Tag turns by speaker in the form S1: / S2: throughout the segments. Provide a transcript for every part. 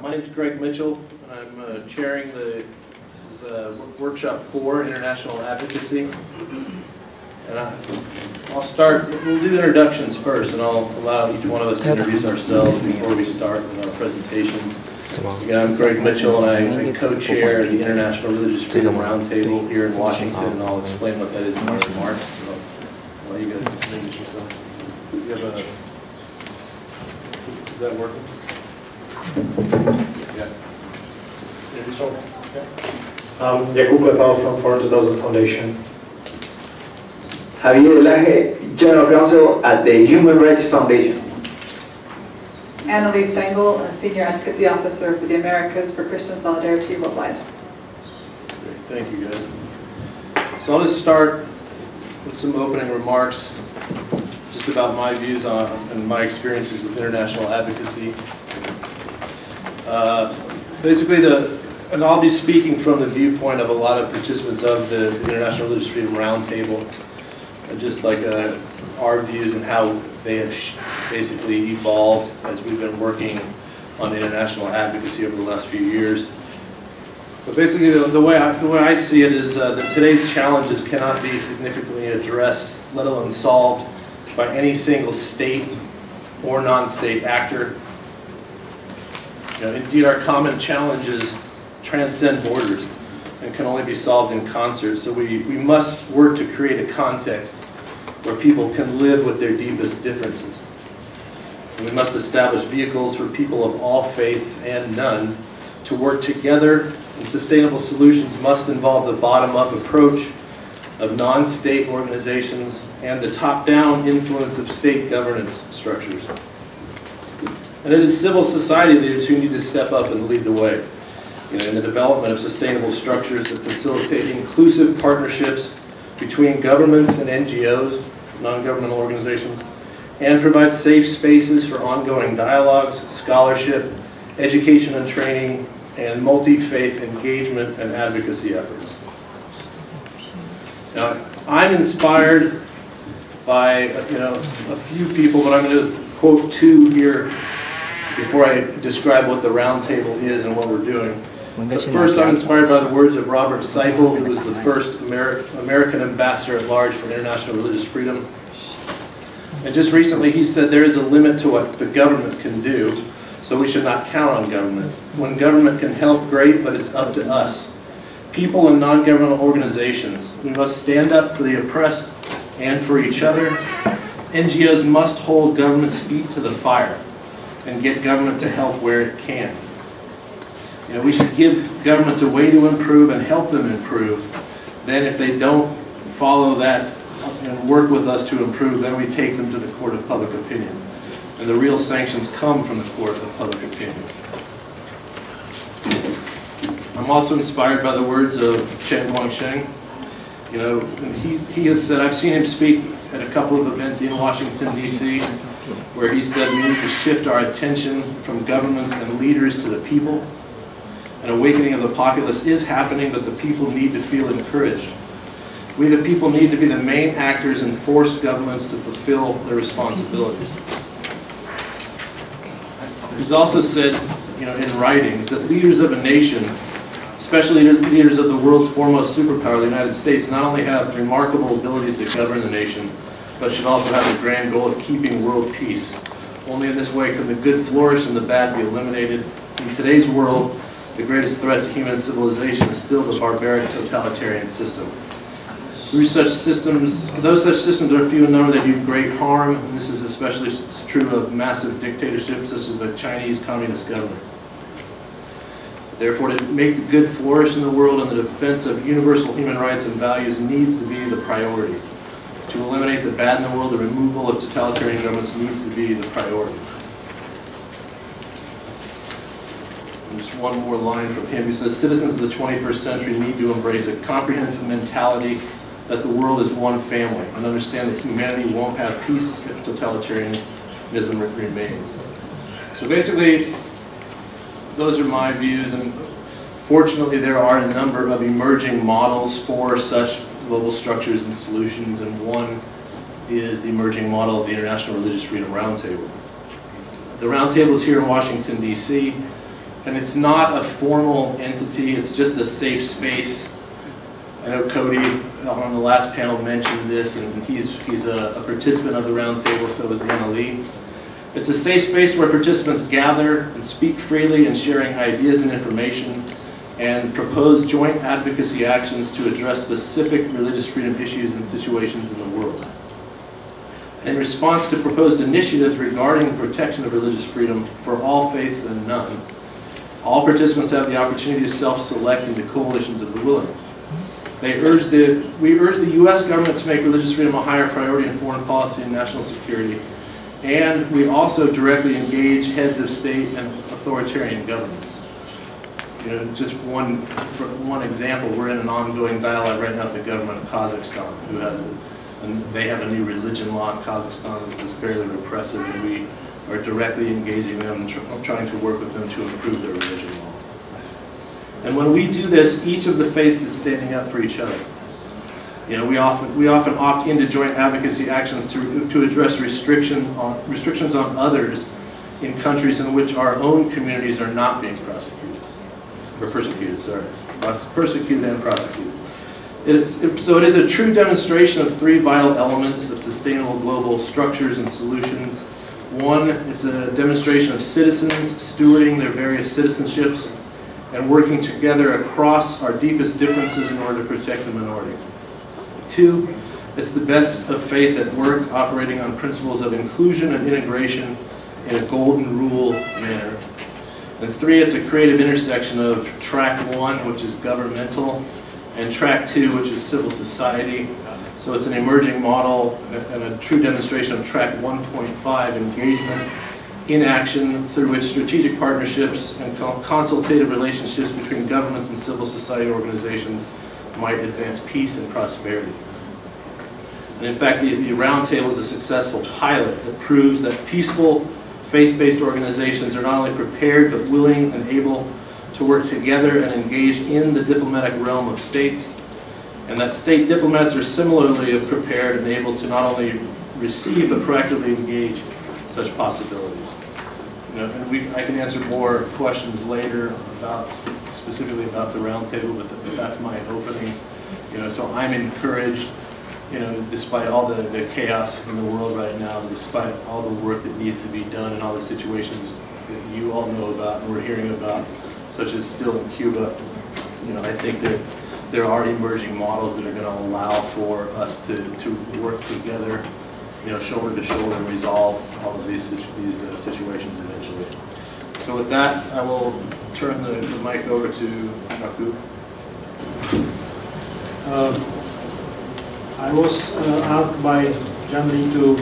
S1: My name is Greg Mitchell, and I'm chairing this is Workshop 4, International Advocacy. And I'll start, we'll do introductions first, and I'll allow each one of us to introduce ourselves before we start with our presentations. Again, I'm Greg Mitchell, and I co-chair the International Religious Freedom Roundtable here in Washington, and I'll explain what that is in my remarks. So I'll let you guys introduce yourself. You have is that working?
S2: Yes.
S1: Yeah.
S2: Jakub Lepal from 4000 Foundation.
S3: Javier Laje, General Counsel at the Human Rights Foundation.
S4: Annalise Stengel, Senior Advocacy Officer for the Americas for Christian Solidarity Worldwide.
S1: Great. Thank you, guys. So I'll just start with some opening remarks just about my views on and my experiences with international advocacy. Basically, and I'll be speaking from the viewpoint of a lot of participants of the International Religious Freedom Roundtable, just like our views and how they have basically evolved as we've been working on international advocacy over the last few years. But basically, the way I see it is that today's challenges cannot be significantly addressed, let alone solved, by any single state or non-state actor. Indeed, our common challenges transcend borders and can only be solved in concert. So we must work to create a context where people can live with their deepest differences. And we must establish vehicles for people of all faiths and none to work together, and sustainable solutions must involve the bottom-up approach of non-state organizations and the top-down influence of state governance structures. And it is civil society leaders who need to step up and lead the way in the development of sustainable structures that facilitate inclusive partnerships between governments and NGOs, non-governmental organizations, and provide safe spaces for ongoing dialogues, scholarship, education and training, and multi-faith engagement and advocacy efforts. Now, I'm inspired by a few people, but I'm going to quote two here before I describe what the roundtable is and what we're doing. But first, I'm inspired by the words of Robert Seipel, who was the first American ambassador at large for international religious freedom. And just recently, he said there is a limit to what the government can do, so we should not count on government. When government can help, great, but it's up to us. People and non-governmental organizations, we must stand up for the oppressed and for each other. NGOs must hold government's feet to the fire and get government to help where it can. We should give governments a way to improve and help them improve. Then if they don't follow that and work with us to improve, then we take them to the court of public opinion. And the real sanctions come from the court of public opinion. I'm also inspired by the words of Chen Guangsheng. He has said, I've seen him speak at a couple of events in Washington, D.C., where he said we need to shift our attention from governments and leaders to the people. An awakening of the populace is happening, but the people need to feel encouraged. We, the people, need to be the main actors and force governments to fulfill their responsibilities. He's also said, in writings, that leaders of a nation, especially leaders of the world's foremost superpower, the United States, not only have remarkable abilities to govern the nation, but should also have the grand goal of keeping world peace. Only in this way can the good flourish and the bad be eliminated. In today's world, the greatest threat to human civilization is still the barbaric totalitarian system. Through such systems, though such systems are few in number, they do great harm, and this is especially true of massive dictatorships such as the Chinese Communist government. Therefore, to make the good flourish in the world and the defense of universal human rights and values needs to be the priority. To eliminate the bad in the world, the removal of totalitarian governments needs to be the priority. And just one more line from him. He says, citizens of the 21st century need to embrace a comprehensive mentality that the world is one family and understand that humanity won't have peace if totalitarianism remains. So basically, those are my views, and fortunately there are a number of emerging models for such global structures and solutions, and one is the emerging model of the International Religious Freedom Roundtable. The roundtable is here in Washington, D.C. And it's not a formal entity, it's just a safe space. I know Cody on the last panel mentioned this, and he's a participant of the roundtable, so is Anna Lee. It's a safe space where participants gather and speak freely in sharing ideas and information and propose joint advocacy actions to address specific religious freedom issues and situations in the world. In response to proposed initiatives regarding protection of religious freedom for all faiths and none, all participants have the opportunity to self-select into coalitions of the willing. We urge the U.S. government to make religious freedom a higher priority in foreign policy and national security, and we also directly engage heads of state and authoritarian governments. You know, just for one example, we're in an ongoing dialogue right now with the government of Kazakhstan, and they have a new religion law in Kazakhstan that is fairly repressive, and we are directly engaging them and trying to work with them to improve their religion law. And when we do this, each of the faiths is standing up for each other. You know, we often opt into joint advocacy actions to address restrictions on others in countries in which our own communities are not being persecuted and prosecuted. So it is a true demonstration of three vital elements of sustainable global structures and solutions. One, it's a demonstration of citizens stewarding their various citizenships and working together across our deepest differences in order to protect the minority. Two, it's the best of faith at work, operating on principles of inclusion and integration in a golden rule manner. And three, it's a creative intersection of track one, which is governmental, and track two, which is civil society. So it's an emerging model and a true demonstration of track 1.5, engagement in action, through which strategic partnerships and consultative relationships between governments and civil society organizations might advance peace and prosperity. And in fact, the Roundtable is a successful pilot that proves that peaceful, faith-based organizations are not only prepared, but willing and able to work together and engage in the diplomatic realm of states, and that state diplomats are similarly prepared and able to not only receive, but proactively engage such possibilities. You know, and I can answer more questions later about specifically about the roundtable, but that's my opening. You know, so I'm encouraged. You know, despite all the chaos in the world right now, despite all the work that needs to be done and all the situations that you all know about and we're hearing about, such as still in Cuba, you know, I think that there are emerging models that are going to allow for us to work together, you know, shoulder to shoulder and resolve all of these situations eventually. So with that, I will turn the mic over to Naku.
S2: I was asked by John Lee to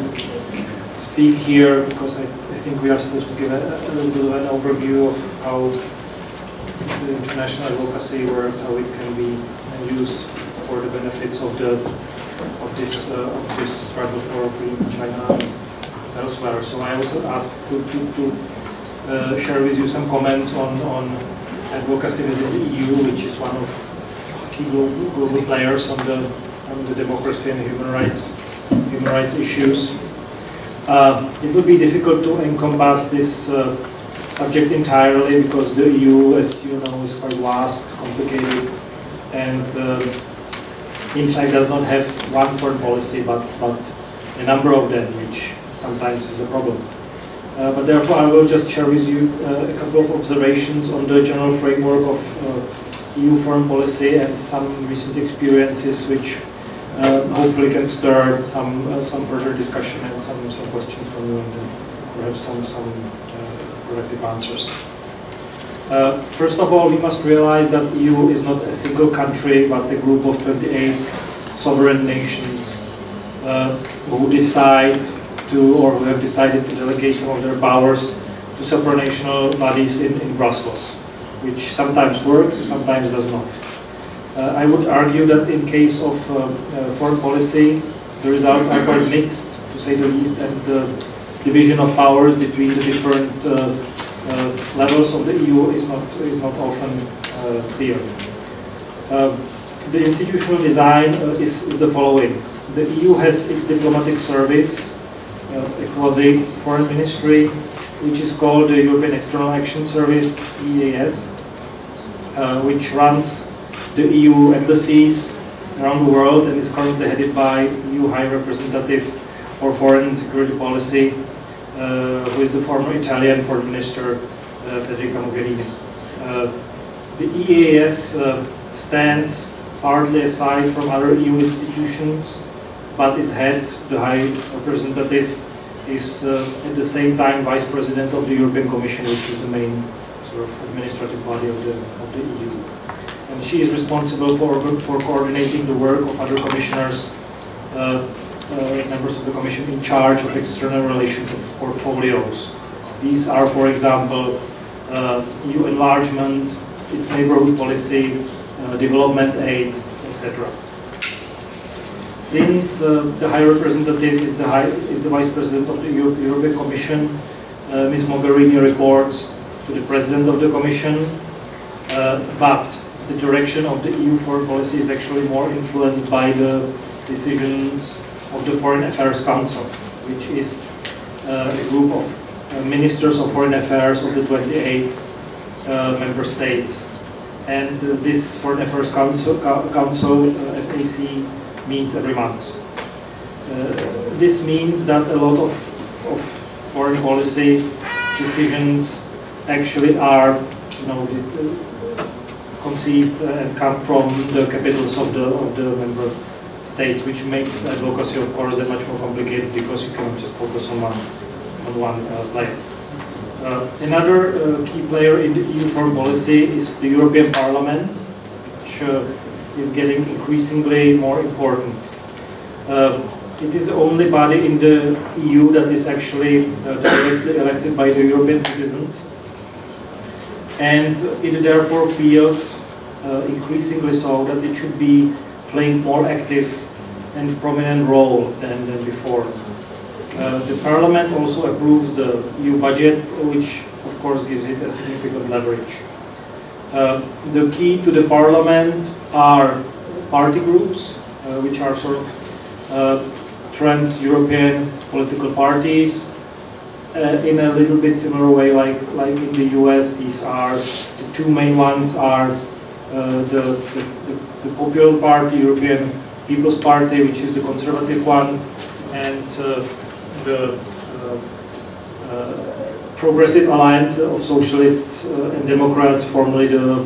S2: speak here because I think we are supposed to give a little bit of an overview of how the international advocacy works, how it can be used for the benefits of this struggle for freedom in China and elsewhere. So I also asked to share with you some comments on advocacy within the EU, which is one of key global players on the democracy and human rights issues. It would be difficult to encompass this subject entirely because the EU, as you know, is quite vast, complicated, and in fact does not have one foreign policy, but a number of them, which sometimes is a problem. But therefore, I will just share with you a couple of observations on the general framework of EU foreign policy and some recent experiences, which hopefully can stir some further discussion and some questions from you, and perhaps some corrective answers. First of all, we must realize that EU is not a single country, but a group of 28 sovereign nations who decide to, or who have decided to delegate some of their powers to supranational bodies in Brussels, which sometimes works, sometimes does not. I would argue that in case of foreign policy, the results are quite mixed, to say the least, and the division of powers between the different levels of the EU is not often clear. The institutional design is the following. The EU has its diplomatic service, a quasi-foreign ministry, which is called the European External Action Service, EAS, which runs the EU embassies around the world and is currently headed by EU High Representative for Foreign and Security Policy, who is the former Italian Foreign Minister, Federica Mogherini. The EAS stands partly aside from other EU institutions, but its head, the High Representative, is at the same time Vice President of the European Commission, which is the main sort of administrative body of the EU. And she is responsible for coordinating the work of other commissioners, members of the Commission in charge of external relations portfolios. These are, for example, EU enlargement, its neighborhood policy, development aid, etc. Since the High Representative is the Vice President of the European Commission, Ms. Mogherini reports to the President of the Commission, but the direction of the EU foreign policy is actually more influenced by the decisions of the Foreign Affairs Council, which is a group of ministers of foreign affairs of the 28 member states. And this Foreign Affairs Council, FAC, meets every month. This means that a lot of foreign policy decisions actually are, conceived and come from the capitals of the member states, which makes advocacy, of course, that much more complicated because you cannot just focus on one player. Another key player in the EU foreign policy is the European Parliament, which is getting increasingly more important. It is the only body in the EU that is actually directly elected by the European citizens, and it therefore feels increasingly so that it should be playing more active and prominent role than before. The Parliament also approves the EU budget, which of course gives it a significant leverage. The key to the Parliament are party groups, which are sort of trans-European political parties. In a little bit similar way, like in the US, these are the two main ones are the Popular Party, European People's Party, which is the conservative one, and the Progressive Alliance of Socialists and Democrats, formerly the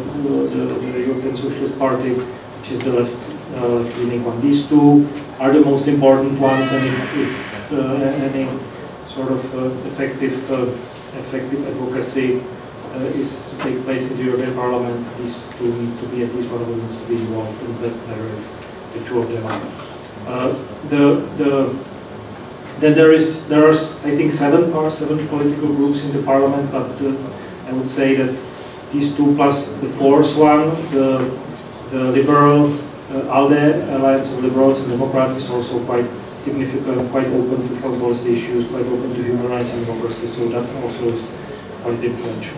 S2: European Socialist Party, which is the left-leaning one. These two are the most important ones, and if any sort of effective advocacy is to take place in the European Parliament, these two need to be, at least one of them needs to be involved in that area, the two of them are. Then there are, I think, seven political groups in the Parliament, but I would say that these two plus the fourth one, the Liberal ALDE, Alliance of Liberals and Democrats, is also quite significant, quite open to foreign policy issues, quite open to human rights and democracy, so that also is quite influential.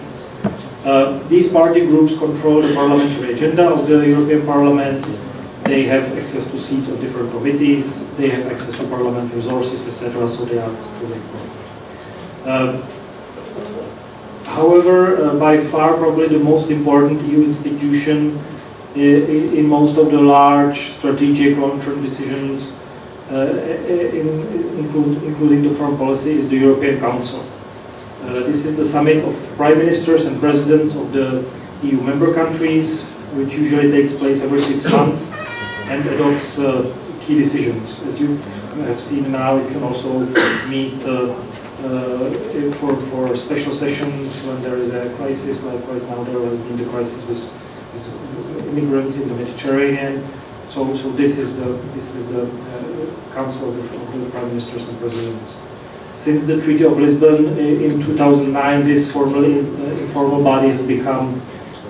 S2: These party groups control the parliamentary agenda of the European Parliament. They have access to seats of different committees, they have access to parliament resources, etc., so they are truly important. However, by far probably the most important EU institution in most of the large strategic long-term decisions, including the foreign policy, is the European Council. This is the summit of prime ministers and presidents of the EU member countries, which usually takes place every 6 months and adopts key decisions. As you have seen now, it can also meet for special sessions when there is a crisis, like right now there has been the crisis with immigrants in the Mediterranean. So this is the Council of the Prime Ministers and Presidents. Since the Treaty of Lisbon in 2009, this informal body has become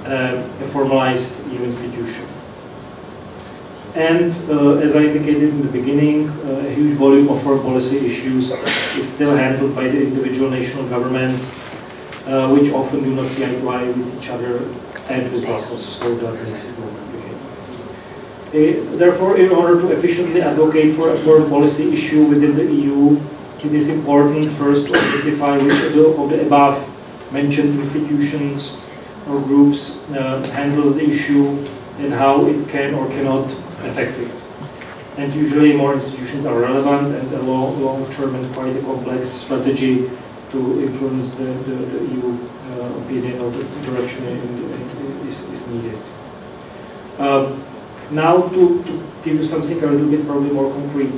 S2: a formalized EU institution. And as I indicated in the beginning, a huge volume of foreign policy issues is still handled by the individual national governments, which often do not see eye to eye with each other and with Brussels, so that makes it more complicated. Therefore, in order to efficiently advocate for a foreign policy issue within the EU, it is important first to identify which of the above mentioned institutions or groups handles the issue and how it can or cannot affect it. And usually more institutions are relevant, and a long-term and quite a complex strategy to influence the EU opinion or the direction is needed. Now to give you something a little bit probably more concrete,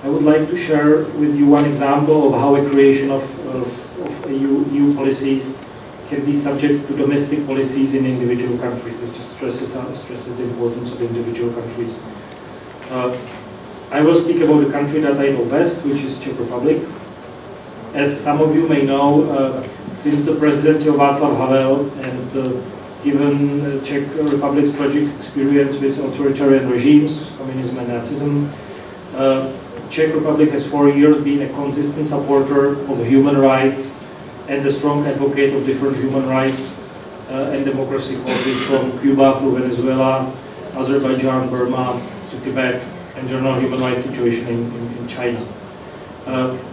S2: I would like to share with you one example of how a creation of EU policies can be subject to domestic policies in individual countries. It just stresses the importance of individual countries. I will speak about the country that I know best, which is Czech Republic. As some of you may know, since the presidency of Václav Havel and given Czech Republic's tragic experience with authoritarian regimes, communism and Nazism, Czech Republic has for years been a consistent supporter of human rights and a strong advocate of different human rights and democracy causes from Cuba through Venezuela, Azerbaijan, Burma, to Tibet, and general human rights situation in China.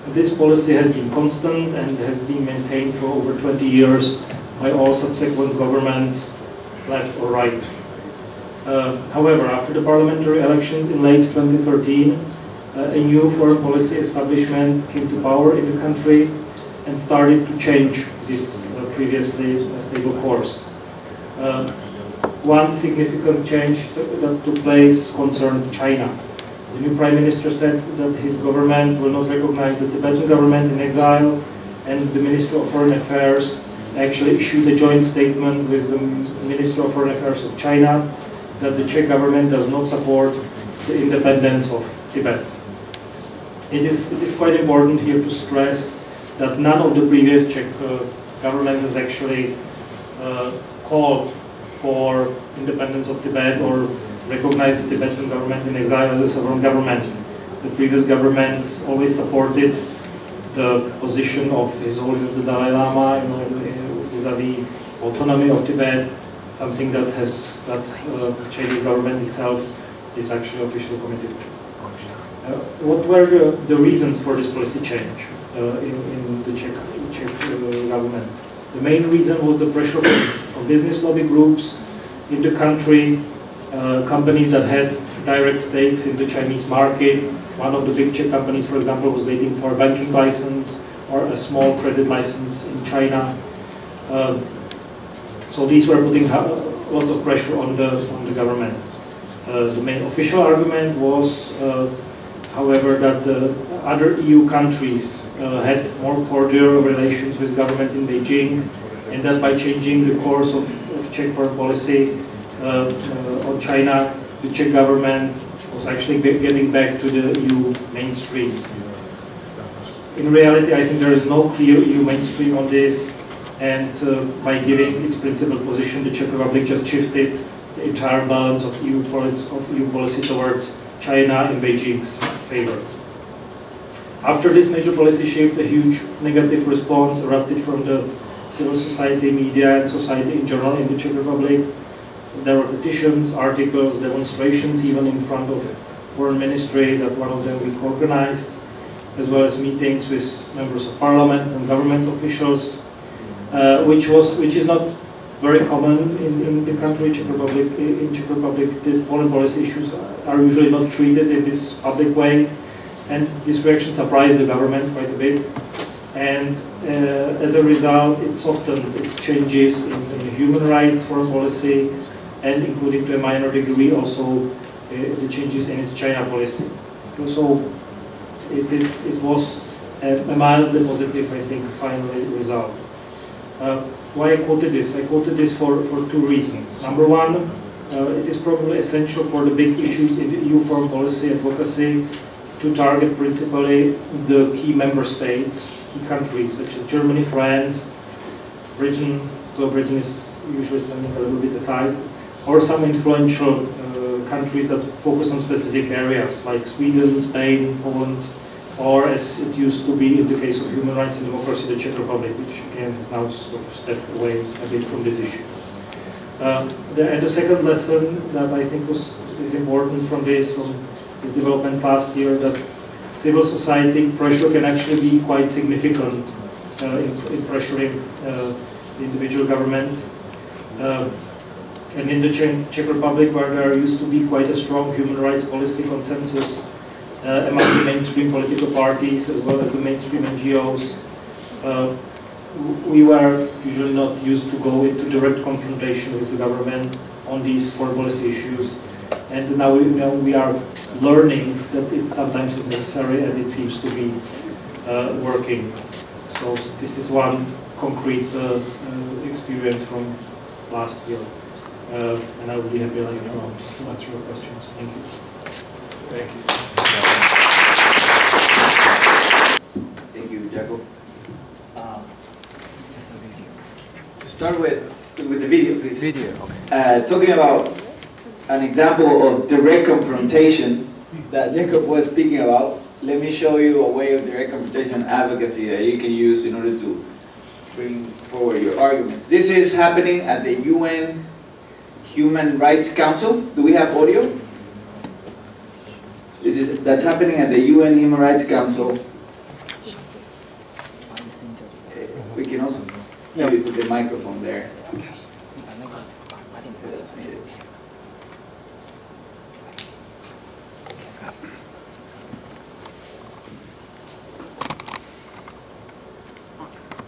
S2: This policy has been constant and has been maintained for over 20 years by all subsequent governments, left or right. However, after the parliamentary elections in late 2013, a new foreign policy establishment came to power in the country and started to change this previously stable course. One significant change that took place concerned China. The new prime minister said that his government will not recognize the Tibetan government in exile, and the Minister of Foreign Affairs actually issued a joint statement with the Minister of Foreign Affairs of China that the Czech government does not support the independence of Tibet. It is quite important here to stress that none of the previous Czech governments has actually called for independence of Tibet or recognized the Tibetan government in exile as a sovereign government. The previous governments always supported the position of His Holiness the Dalai Lama, vis-a-vis autonomy of Tibet, something that Chinese government itself is actually officially committed to. What were the reasons for this policy change in the Czech government? The main reason was the pressure from business lobby groups in the country, companies that had direct stakes in the Chinese market. One of the big Czech companies, for example, was waiting for a banking license or a small credit license in China. So these were putting lots of pressure on the government. The main official argument was, however, that other EU countries had more cordial relations with government in Beijing, and that by changing the course of Czech foreign policy on China, the Czech government was actually getting back to the EU mainstream. In reality, I think there is no clear EU mainstream on this, and by giving its principal position, the Czech Republic just shifted the entire balance of EU policy towards China in Beijing's favor. After this major policy shift, a huge negative response erupted from the civil society, media, and society in general in the Czech Republic. There were petitions, articles, demonstrations, even in front of foreign ministries that one of them we organized, as well as meetings with members of parliament and government officials, which is not very common in the country, Czech Republic. In Czech Republic, the foreign policy issues are usually not treated in this public way, and this reaction surprised the government quite a bit. And as a result, it softened its changes in human rights foreign policy, and including to a minor degree also the changes in its China policy. So it was a mildly positive, I think, final result. Why I quoted this? I quoted this for two reasons. Number one, it is probably essential for the big issues in the EU foreign policy advocacy to target principally the key member states, key countries such as Germany, France, Britain, though Britain is usually standing a little bit aside, or some influential countries that focus on specific areas like Sweden, Spain, Poland, or as it used to be in the case of human rights and democracy, the Czech Republic, which again is now sort of stepped away a bit from this issue. And the second lesson that I think is important from these developments last year, that civil society pressure can actually be quite significant in pressuring the individual governments. And in the Czech Republic, where there used to be quite a strong human rights policy consensus among the mainstream political parties as well as the mainstream NGOs, we were usually not used to go into direct confrontation with the government on these foreign policy issues. And now we are learning that it sometimes is necessary, and it seems to be working. So this is one concrete experience from last year. And I will be happy to answer your questions. Thank you.
S1: Thank you.
S5: Thank you, Jacob. To start with the video, please.
S6: Video, okay.
S5: Talking about an example of direct confrontation that Jacob was speaking about, let me show you a way of direct confrontation advocacy that you can use in order to bring forward your arguments. This is happening at the UN Human Rights Council. Do we have audio? That's happening at the UN Human Rights Council. We can also maybe put the microphone there. That's needed.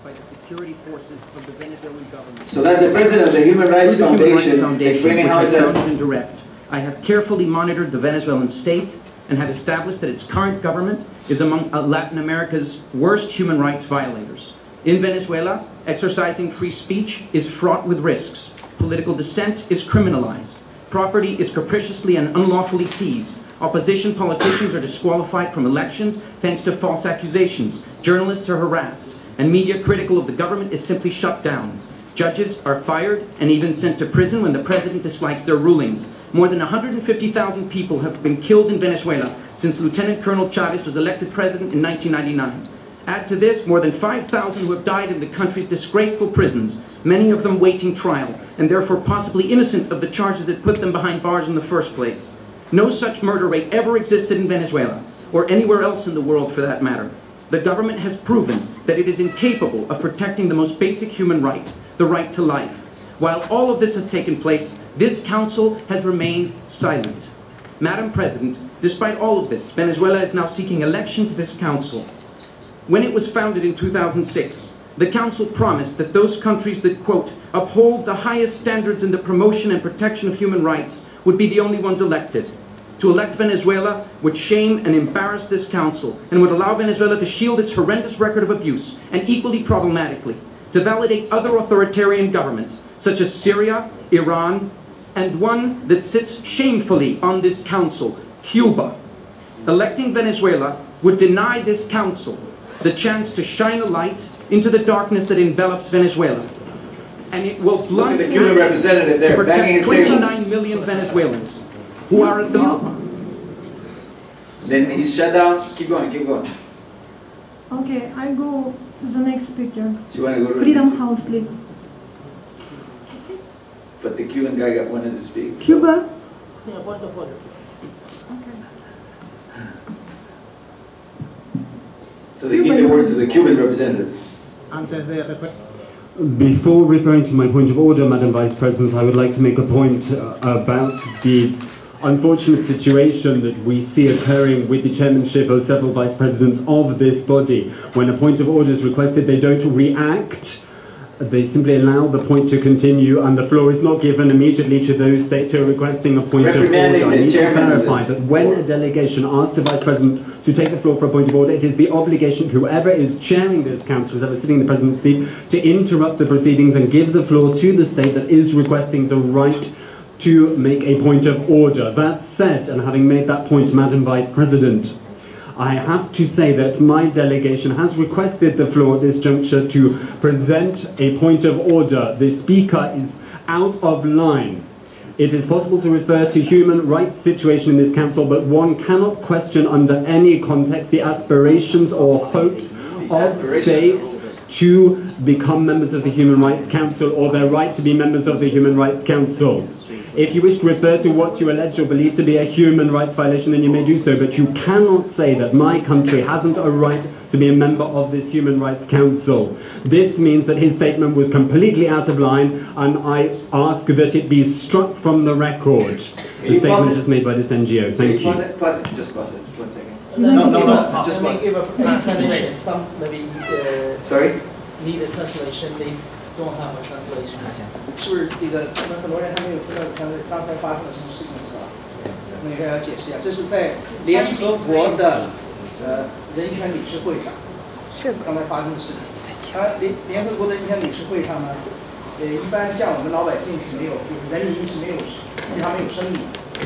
S6: By the security forces of the Venezuelan government.
S5: So that's the president of the Human Rights Foundation explaining how it's
S6: indirect. I have carefully monitored the Venezuelan state and have established that its current government is among Latin America's worst human rights violators. In Venezuela, exercising free speech is fraught with risks. Political dissent is criminalized. Property is capriciously and unlawfully seized. Opposition politicians are disqualified from elections thanks to false accusations. Journalists are harassed, and media critical of the government is simply shut down. Judges are fired and even sent to prison when the president dislikes their rulings. More than 150,000 people have been killed in Venezuela since Lieutenant Colonel Chavez was elected president in 1999. Add to this more than 5,000 who have died in the country's disgraceful prisons, many of them waiting trial, and therefore possibly innocent of the charges that put them behind bars in the first place. No such murder rate ever existed in Venezuela, or anywhere else in the world for that matter. The government has proven that it is incapable of protecting the most basic human right, the right to life. While all of this has taken place, this council has remained silent. Madam President, despite all of this, Venezuela is now seeking election to this council. When it was founded in 2006, the council promised that those countries that, quote, uphold the highest standards in the promotion and protection of human rights would be the only ones elected. To elect Venezuela would shame and embarrass this council and would allow Venezuela to shield its horrendous record of abuse, and equally problematically, to validate other authoritarian governments, such as Syria, Iran, and one that sits shamefully on this council, Cuba. Electing Venezuela would deny this council the chance to shine a light into the darkness that envelops Venezuela. And it will blunt
S5: the Cuban representative there,
S6: to protect 29 million Venezualans who are at the...
S5: Then he's shut down. Keep going, keep going.
S7: Okay, I go to the next speaker.
S5: You want to go to
S7: Freedom House, please.
S5: But the Cuban guy wanted to speak.
S7: Cuba.
S6: Yeah, point of order.
S7: Okay.
S5: So they give the word to the Cuban representative.
S8: Before referring to my point of order, Madam Vice President, I would like to make a point about the unfortunate situation that we see occurring with the chairmanship of several vice presidents of this body. When a point of order is requested, they don't react. They simply allow the point to continue, and the floor is not given immediately to those states who are requesting a point of order. I need to clarify that when a delegation asks the Vice President to take the floor for a point of order, it is the obligation of whoever is chairing this council, whoever is sitting in the President's seat, to interrupt the proceedings and give the floor to the state that is requesting the right to make a point of order. That said, and having made that point, Madam Vice President, I have to say that my delegation has requested the floor at this juncture to present a point of order. The speaker is out of line. It is possible to refer to human rights situation in this council, but one cannot question under any context the aspirations or hopes of states to become members of the Human Rights Council or their right to be members of the Human Rights Council. If you wish to refer to what you allege or believe to be a human rights violation, then you may do so, but you cannot say that my country hasn't a right to be a member of this Human Rights Council. This means that his statement was completely out of line, and I ask that it be struck from the record. The statement just made by this NGO. Thank you.
S5: Pause it. Just pause it. 1 second.
S9: No,
S5: Just
S9: let me
S5: pause.
S9: give a translation. Some maybe
S5: Sorry?
S9: need a translation. They don't have a translation. 是不是这个可能很多人还没有知道刚才发生了什么事情是吧？那个要解释一下，这是在联合国的人权理事会上，刚才发生的事情。联合国的人权理事会上呢，一般像我们老百姓是没有，就是人民是没有，基本上没有声音的。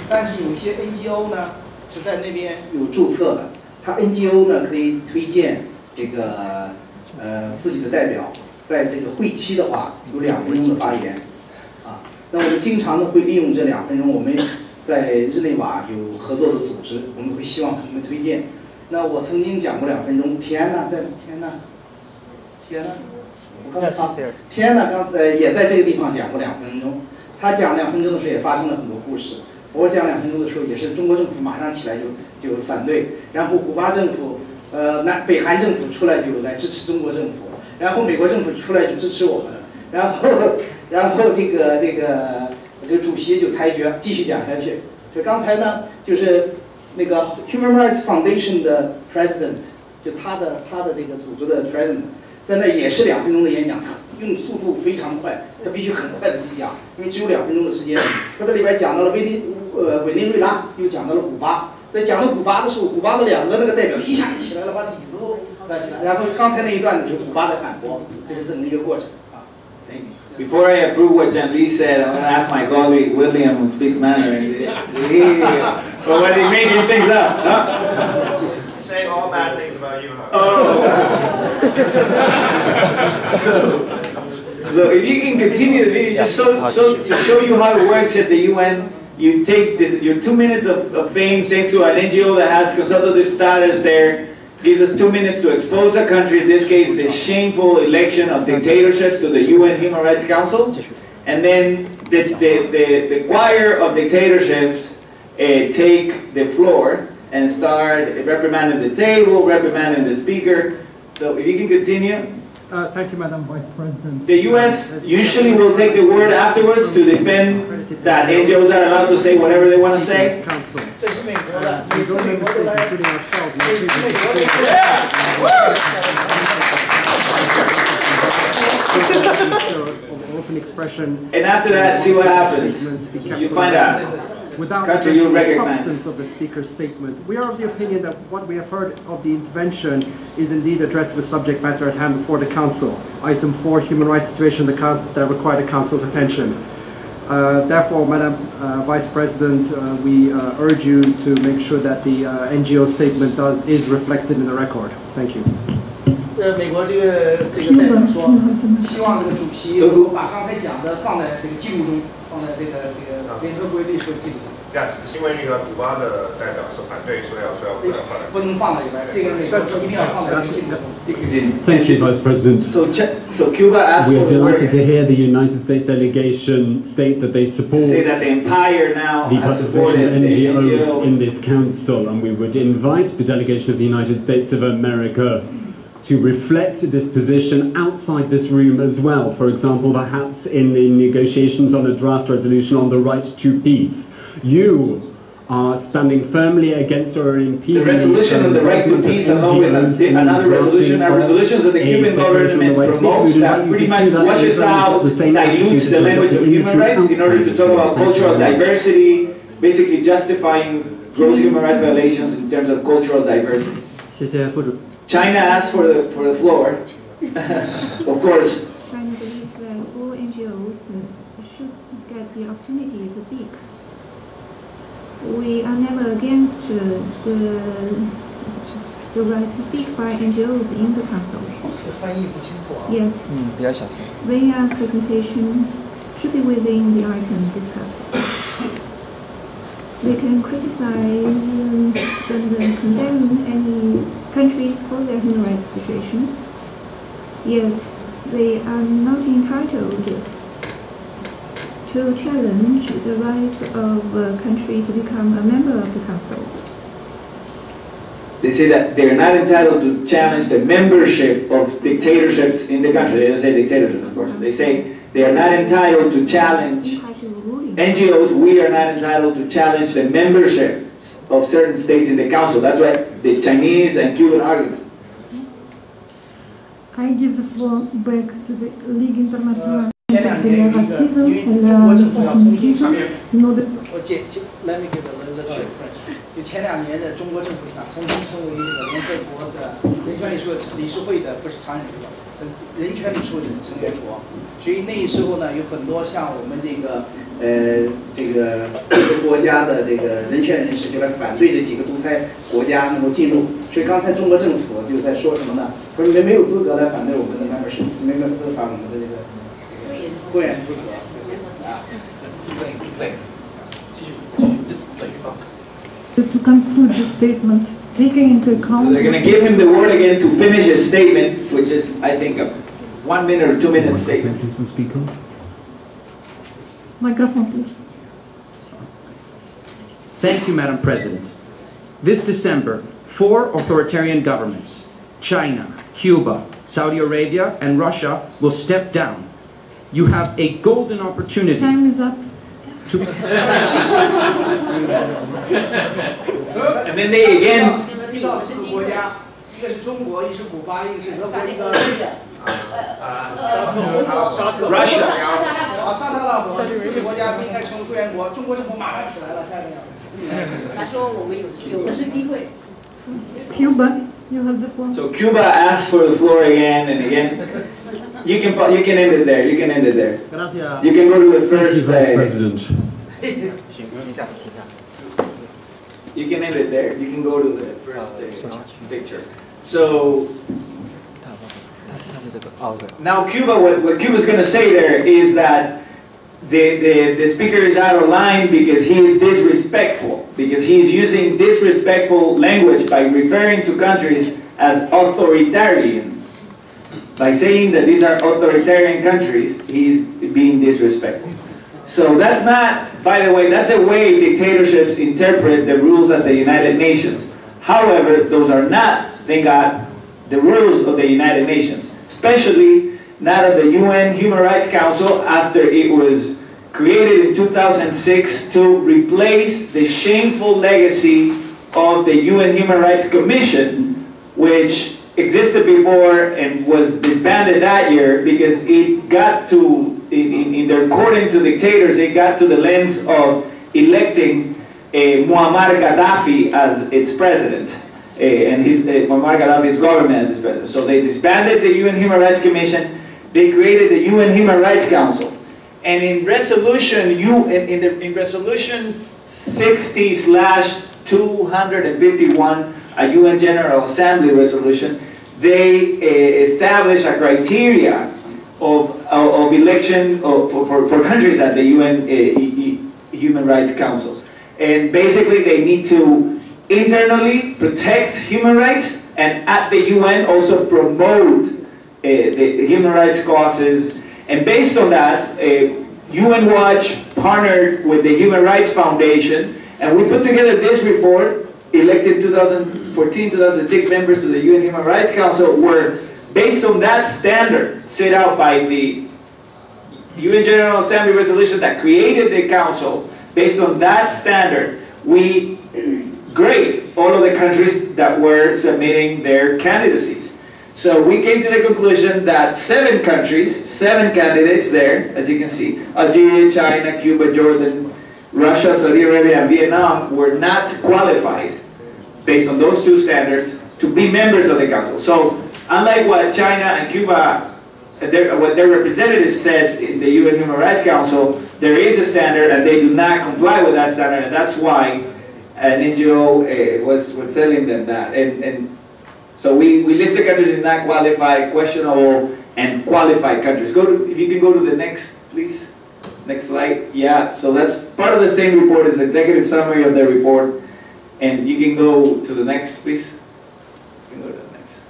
S9: 但是有一些 NGO 呢是在那边有注册的，它 NGO 呢可以推荐这个自己的代表。在这个会期的话，有2分钟的发言，那我们经常呢会利用这2分钟，我们在日内瓦有合作的组织，我们会希望他们推荐。那我曾经讲过2分钟，天呐，我刚才天呐，刚才也在这个地方讲过2分钟。他讲2分钟的时候也发生了很多故事，我讲2分钟的时候也是中国政府马上起来就反对，然后古巴政府、北韩政府出来就来支持中国政府。然后美国政府出来就支持我们，然后这个主席就裁决继续讲下去。就刚才呢，就是那个 Human Rights Foundation 的 President， 就他的这个组织的 President， 在那也是2分钟的演讲，他用速度非常快，他必须很快的去讲，因为只有2分钟的时间。他在里边讲到了委内瑞拉，又讲到了古巴。在讲到古巴的时候，古巴的2个那个代表一下就起来了，把椅子都搬起来。然后刚才那一段呢，就是古巴的反驳，这是整个一个过程啊。
S5: Before I approve what Jan Lee said, I'm going to ask my colleague William, who speaks Mandarin, or was he making things up? Huh?
S10: Saying all bad things about you, huh?
S5: So if you can continue the video, just to show you how it works at the UN. You take your 2 minutes of fame thanks to an NGO that has consultative status there, gives us 2 minutes to expose a country, in this case the shameful election of dictatorships to the UN Human Rights Council, and then the choir of dictatorships take the floor and start reprimanding the table, reprimanding the speaker. So if you can continue.
S11: Thank you, Madam Vice President.
S5: The U.S. usually will take the word afterwards to defend that NGOs are allowed to say whatever they want to say.
S9: This is
S11: open expression.
S5: And after that, see what happens. You find out.
S11: Without
S5: Country you
S11: the
S5: recognize.
S11: substance of the speaker's statement, we are of the opinion that what we have heard of the intervention is indeed addressed to the subject matter at hand before the Council. Item 4, human rights situation that require the Council's attention. Therefore, Madam Vice President, we urge you to make sure that the NGO statement is reflected in the record. Thank you.
S9: 美国这个代表说，希望这个主席把刚才讲的放在这个记录中，放在这个联合国历史记录中。
S10: Yes， 是因为那个古巴的代表是反对，说要
S9: 不能放在里边，这个美国一定要放在记录中。
S8: Thank you, Vice President.
S5: So Cuba asked
S8: we are
S5: for
S8: delighted to hear the United States delegation state that they support
S5: say that the empire now
S8: the
S5: has
S8: participation of
S5: supported
S8: NGOs in this council, and we would invite the delegation of the United States of America to reflect this position outside this room as well. For example, perhaps in the negotiations on a draft resolution on the right to peace. You are standing firmly against or impeding
S5: the resolution on the right to peace, along with another resolution, are resolutions that the Cuban government promotes that pretty much washes out, dilutes the language of human rights in order to talk about cultural diversity, basically justifying gross human rights violations in terms of cultural diversity. China asked for the floor, of course.
S12: China believes that all NGOs should get the opportunity to speak. We are never against the right to speak by NGOs in the council. Yet, their presentation should be within the item discussed. They can criticize and condemn any countries for their human rights situations, yet they are not entitled to challenge the right of a country to become a member of the Council.
S5: They say that they're not entitled to challenge the membership of dictatorships in the country. They don't say dictatorships, of course. They say they are not entitled to challenge NGOs. We are not entitled to challenge the memberships of certain states in the council. That's what the Chinese and Cuban argument.
S7: I give the floor back to the League International de Racism and Antisemitism in order.
S9: Let me give a little explanation. 就前2年的中国政府想重新成为这个联合国的人权理事会的不是常任理事会，人权理事会的成员国，所以那时候呢，有很多像我们这个国家的这个人权人士就来反对这几个独裁国家能够进入。所以刚才中国政府就在说什么呢？说你们没有资格来反对我们的 membership， 没有资格反我们的这个会员资格啊。对。
S7: To conclude the statement, taking into account...
S5: So they're going to give him the word again to finish his statement, which is, I think, a 1 minute or 2 minute statement.
S7: Microphone, please.
S6: Thank you, Madam President. This December, 4 authoritarian governments, China, Cuba, Saudi Arabia, and Russia, will step down. You have a golden opportunity.
S7: Time is up.
S5: And then they again. Russia.
S7: Cuba, you have the floor.
S5: So Cuba asked for the floor again and again. You can end it there. You can end it there. You can go to the first.
S8: Vice President.
S5: You can end it there. You can go to the first picture. So now Cuba, what Cuba's going to say there is that the speaker is out of line because he is disrespectful, because he is using disrespectful language by referring to countries as authoritarian. By saying that these are authoritarian countries, he's being disrespectful. So that's not, by the way, that's a way dictatorships interpret the rules of the United Nations. However, those are not, thank God, the rules of the United Nations, especially not of the UN Human Rights Council after it was created in 2006 to replace the shameful legacy of the UN Human Rights Commission, which existed before and was disbanded that year because it got to, in their courting to dictators, it got to the lens of electing Muammar Gaddafi as its president, and Muammar Gaddafi's government as its president. So they disbanded the UN Human Rights Commission, they created the UN Human Rights Council. And in resolution, in resolution 60/251, a UN General Assembly resolution, they establish a criteria of election for countries at the UN Human Rights Council. And basically they need to internally protect human rights and at the UN also promote the human rights causes. And based on that, UN Watch partnered with the Human Rights Foundation, and we put together this report. Elected 2014, 2006 members of the UN Human Rights Council were based on that standard set out by the UN General Assembly resolution that created the council. Based on that standard, we grade all of the countries that were submitting their candidacies. So we came to the conclusion that 7 countries, 7 candidates there, as you can see, Algeria, China, Cuba, Jordan, Russia, Saudi Arabia, and Vietnam were not qualified based on those 2 standards to be members of the council. So unlike what China and Cuba, what their representatives said in the UN Human Rights Council, there is a standard and they do not comply with that standard, and that's why an NGO was telling them that. And so we list the countries in not qualified, questionable, and qualified countries. If you can go to the next, please. Next slide. Yeah, so that's part of the same report, is the executive summary of the report. And you can go to the next, please. You can go to the next.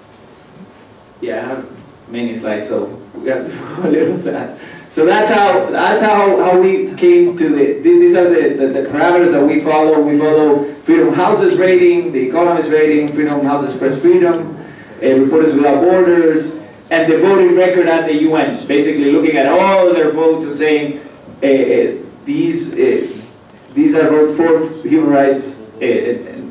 S5: Yeah, I have many slides, so we have to go a little fast. So that's how we came to these are the parameters that we follow. We follow Freedom House's rating, the Economist rating, Freedom House's Press Freedom, Reporters Without Borders, and the voting record at the UN. Basically looking at all of their votes and saying these are votes for human rights and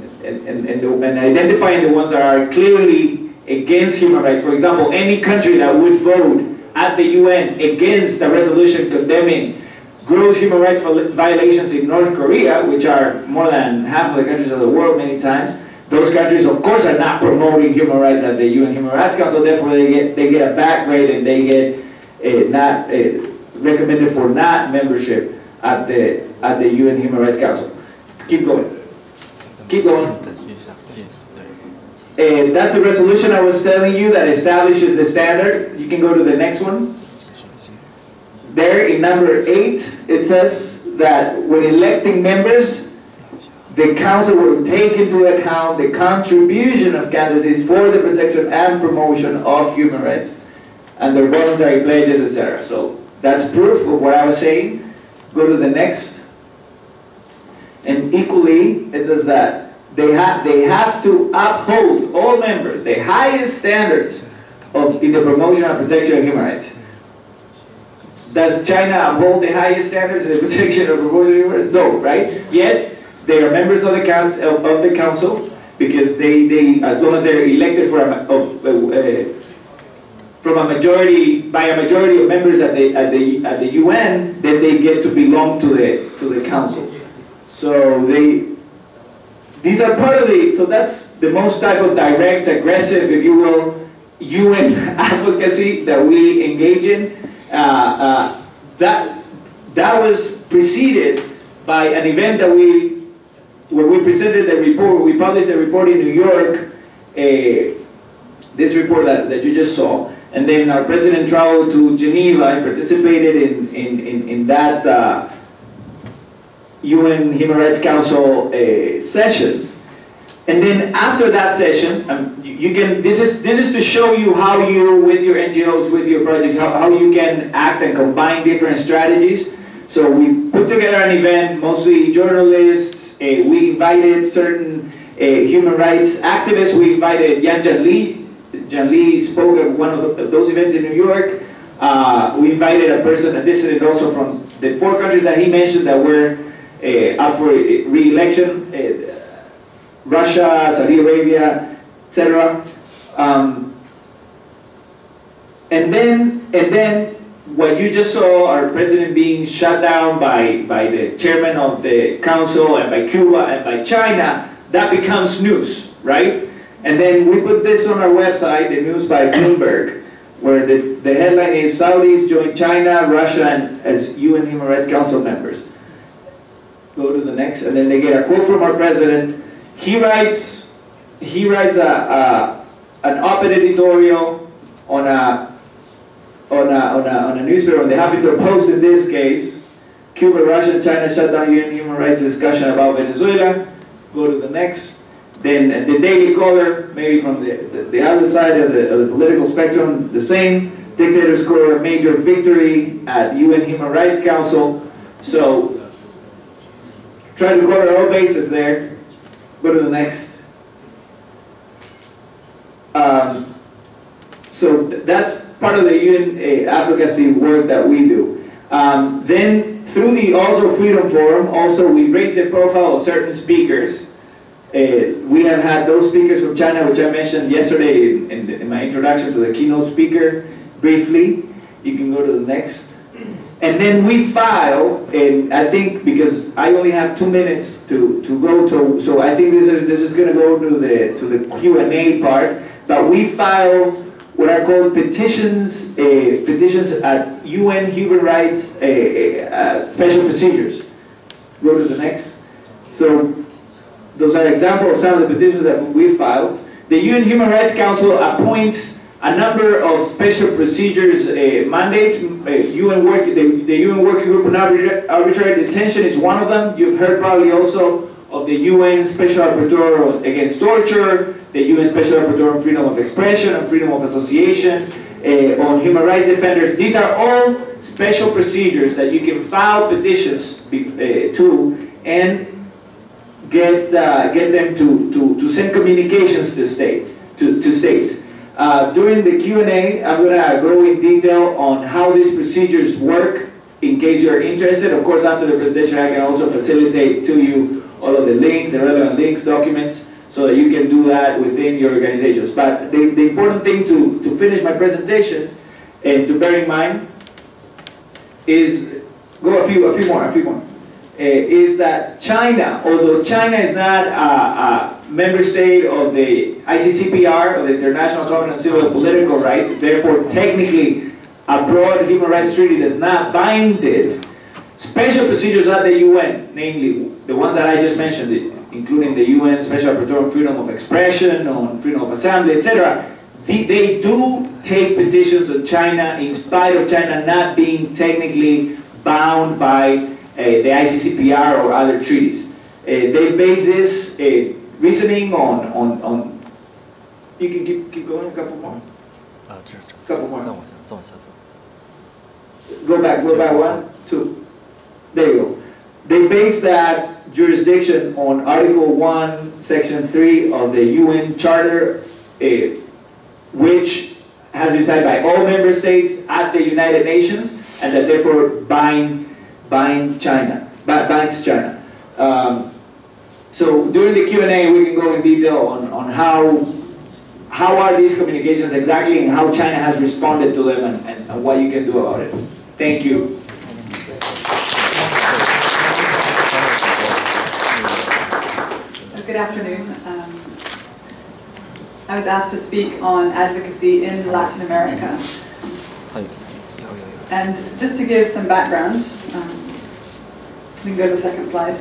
S5: identifying the ones that are clearly against human rights. For example, any country that would vote at the UN against a resolution condemning gross human rights violations in North Korea, which are more than half of the countries of the world many times, those countries of course are not promoting human rights at the UN Human Rights Council, therefore they get a back grade and they get not recommended for not membership at the UN Human Rights Council. Keep going. Keep going. That's the resolution I was telling you that establishes the standard. You can go to the next one. There in number 8, it says that when electing members, the council will take into account the contribution of candidates for the protection and promotion of human rights and their voluntary pledges, etc. So that's proof of what I was saying. Go to the next. And equally, it says that they have to uphold, all members, the highest standards in the promotion and protection of human rights. Does China uphold the highest standards in the protection of promotion of human rights? No, right? Yet, they are members of the council because they as long as they're elected from a majority of members at the UN, then they get to belong to the council. So these are part of so that's the most type of direct, aggressive, if you will, UN advocacy that we engage in. That was preceded by an event that where we presented the report, we published a report in New York, this report that you just saw, and then our president traveled to Geneva and participated in that UN Human Rights Council session. And then after that session, this is to show you how you, with your NGOs, with your projects, how you can act and combine different strategies. So we put together an event, mostly journalists. We invited certain human rights activists. We invited Yan Jianli. Jianli spoke at one of those events in New York. We invited a person, a dissident also from the 4 countries that he mentioned that were up for re-election. Russia, Saudi Arabia, etc. And then what you just saw, our president being shut down by the chairman of the council and by Cuba and by China, that becomes news, right? And then we put this on our website, the news by Bloomberg, where the headline is Saudis join China, Russia as UN Human Rights Council members. Go to the next, and then they get a quote from our president. He writes an op-ed editorial on a newspaper, on the Huffington Post in this case. Cuba, Russia, and China shut down UN human rights discussion about Venezuela. Go to the next. Then the Daily Caller, maybe from the other side of the political spectrum, the same. Dictators score a major victory at UN Human Rights Council. So try to cover all bases there. Go to the next. So that's part of the UN advocacy work that we do. Then through the also Freedom Forum, also we raise the profile of certain speakers. We have had those speakers from China, which I mentioned yesterday in my introduction to the keynote speaker, briefly. You can go to the next. And then we file, and I think because I only have 2 minutes to go to, so I think this is going to go to the Q&A part. But we file what are called petitions at UN Human Rights special procedures. Go to the next. So those are examples of some of the petitions that we filed. The UN Human Rights Council appoints a number of special procedures mandates. The UN Working Group on Arbitrary Detention is one of them. You've heard probably also of the UN Special Rapporteur Against Torture, the UN Special Rapporteur on Freedom of Expression and Freedom of Association, on human rights defenders. These are all special procedures that you can file petitions to and get them to send communications to states. During the Q&A, I'm going to go in detail on how these procedures work in case you're interested. Of course, after the presentation, I can also facilitate to you all of the links, the relevant links, documents, so that you can do that within your organizations. But the important thing to finish my presentation and to bear in mind is, a few more, is that China, although China is not a member state of the ICCPR, of the International Covenant on Civil and Political Rights, therefore technically a broad human rights treaty does not bind it, special procedures at the UN, namely the ones that I just mentioned, including the UN Special Rapporteur on freedom of expression, on freedom of assembly, etc., they do take petitions on China in spite of China not being technically bound by the ICCPR or other treaties. They base this reasoning on you can keep going, a couple more. Couple more. Go back 1, 2. There you go. They base that jurisdiction on Article 1, Section 3 of the UN Charter, which has been signed by all member states at the United Nations, and that therefore binds China. So during the Q&A, we can go in detail on how are these communications exactly and how China has responded to them and what you can do about it. Thank you.
S4: Good afternoon. I was asked to speak on advocacy in Latin America. And just to give some background, we can go to the second slide.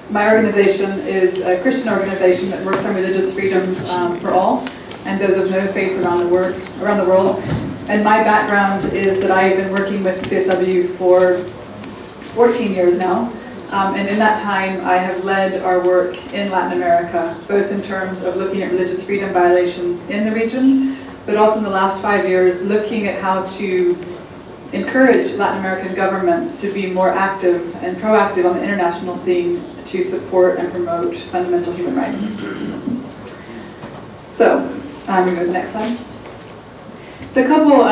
S4: My organization is a Christian organization that works on religious freedom for all, and those of no faith around the world. And my background is that I have been working with CSW for 14 years now. And in that time, I have led our work in Latin America, both in terms of looking at religious freedom violations in the region, but also in the last 5 years, looking at how to encourage Latin American governments to be more active and proactive on the international scene to support and promote fundamental human rights. So, we go to the next slide. So a couple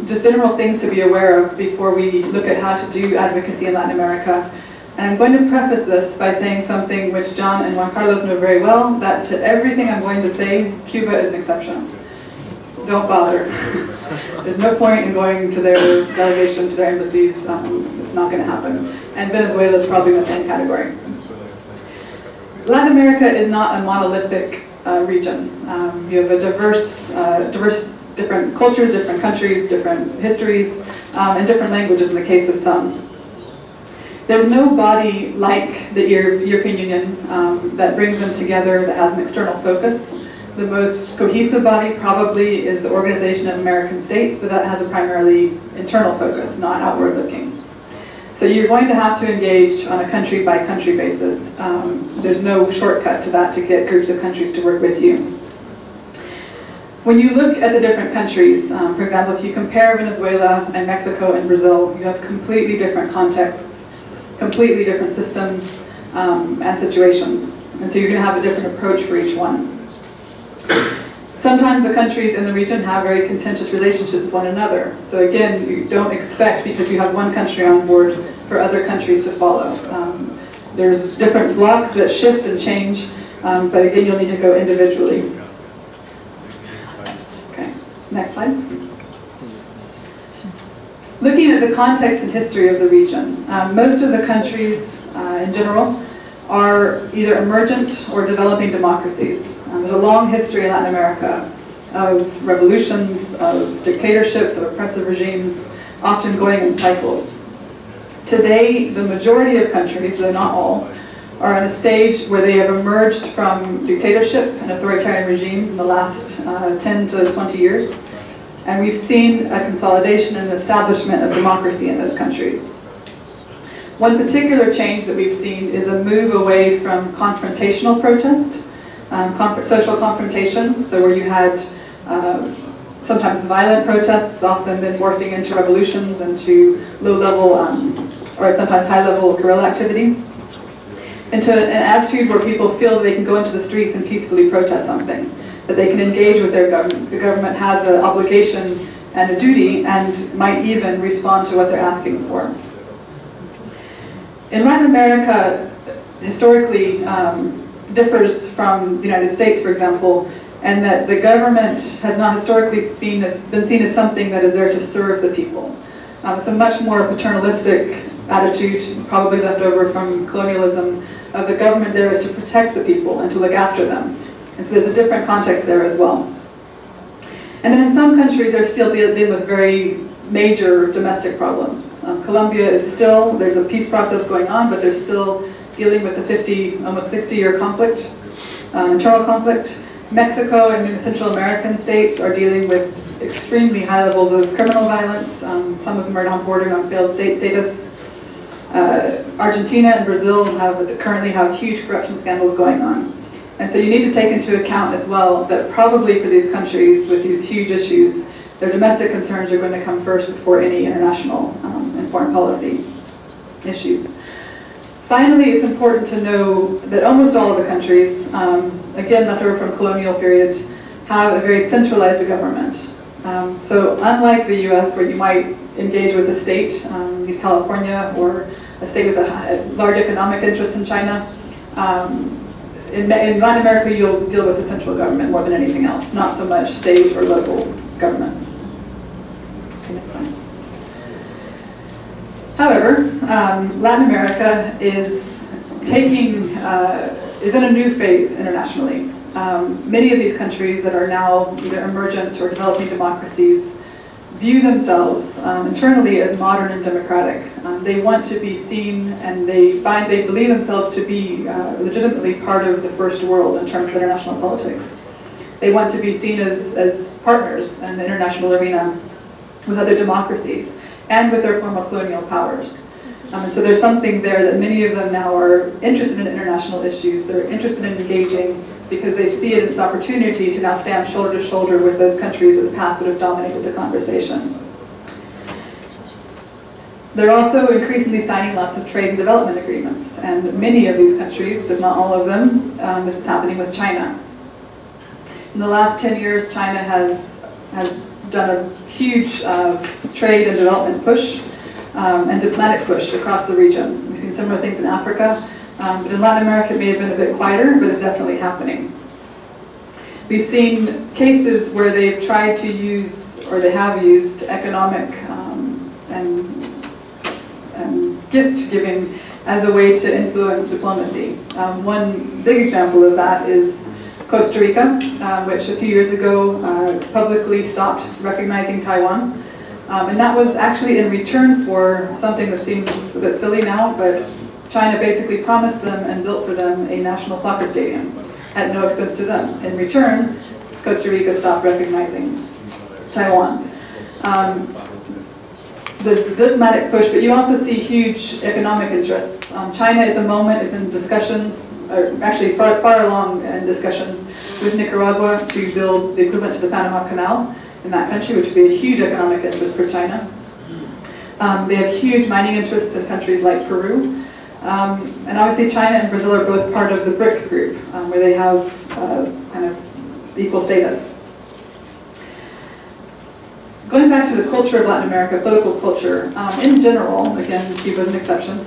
S4: just general things to be aware of before we look at how to do advocacy in Latin America. And I'm going to preface this by saying something which John and Juan Carlos know very well, that to everything I'm going to say, Cuba is an exception. Don't bother. There's no point in going to their delegation, to their embassies. It's not going to happen. And Venezuela is probably in the same category. Latin America is not a monolithic region. You have a diverse different cultures, different countries, different histories, and different languages in the case of some. There's no body like the European Union that brings them together, that has an external focus. The most cohesive body probably is the Organization of American States, but that has a primarily internal focus, not outward looking. So you're going to have to engage on a country-by-country basis. There's no shortcut to that to get groups of countries to work with you. When you look at the different countries, for example, if you compare Venezuela and Mexico and Brazil, you have completely different contexts, completely different systems and situations. And so you're going to have a different approach for each one. Sometimes the countries in the region have very contentious relationships with one another. So again, you don't expect, because you have one country on board, for other countries to follow. There's different blocks that shift and change, but again, you'll need to go individually. Okay, next slide. Looking at the context and history of the region, most of the countries in general are either emergent or developing democracies. There's a long history in Latin America of revolutions, of dictatorships, of oppressive regimes, often going in cycles. Today, the majority of countries, though not all, are at a stage where they have emerged from dictatorship and authoritarian regimes in the last 10 to 20 years. And we've seen a consolidation and establishment of democracy in those countries. One particular change that we've seen is a move away from confrontational protest, social confrontation, so where you had sometimes violent protests, often then morphing into revolutions and to low-level or sometimes high-level guerrilla activity, into an attitude where people feel they can go into the streets and peacefully protest something, that they can engage with their government. The government has an obligation and a duty and might even respond to what they're asking for. In Latin America, historically, differs from the United States, for example, and that the government has not historically been seen as something that is there to serve the people. It's a much more paternalistic attitude, probably left over from colonialism, of the government there is to protect the people and to look after them. And so there's a different context there as well. And then in some countries they're still dealing with very major domestic problems. Colombia is still, there's a peace process going on, but they're still dealing with the almost 60-year conflict, internal conflict. Mexico and the Central American states are dealing with extremely high levels of criminal violence. Some of them are now bordering on failed state status. Argentina and Brazil currently have huge corruption scandals going on. And so you need to take into account as well that probably for these countries with these huge issues, their domestic concerns are going to come first before any international and foreign policy issues. Finally, it's important to know that almost all of the countries, again left over from colonial period, have a very centralized government. So unlike the US, where you might engage with a state, California, or a state with a large economic interest in China, in Latin America you'll deal with the central government more than anything else, not so much state or local governments. Okay, next slide. However, Latin America is in a new phase internationally. Many of these countries that are now either emergent or developing democracies view themselves internally as modern and democratic. They want to be seen, and they believe themselves to be legitimately part of the first world in terms of international politics. They want to be seen as partners in the international arena with other democracies and with their former colonial powers. And so there's something there that many of them now are interested in international issues. They're interested in engaging because they see it as an opportunity to now stand shoulder to shoulder with those countries that in the past would have dominated the conversation. They're also increasingly signing lots of trade and development agreements. And many of these countries, if not all of them, this is happening with China. In the last 10 years, China has done a huge trade and development push and diplomatic push across the region. We've seen similar things in Africa, but in Latin America it may have been a bit quieter, but it's definitely happening. We've seen cases where they've tried to use, or they have used, economic and gift giving as a way to influence diplomacy. One big example of that is Costa Rica, which a few years ago publicly stopped recognizing Taiwan. And that was actually in return for something that seems a bit silly now, but China basically promised them and built for them a national soccer stadium at no expense to them. In return, Costa Rica stopped recognizing Taiwan. The diplomatic push, but you also see huge economic interests. China at the moment is in discussions, or actually far along in discussions with Nicaragua to build the equivalent to the Panama Canal in that country, which would be a huge economic interest for China. They have huge mining interests in countries like Peru. And obviously China and Brazil are both part of the BRIC group, where they have kind of equal status. Going back to the culture of Latin America, political culture, in general, again, Cuba is an exception,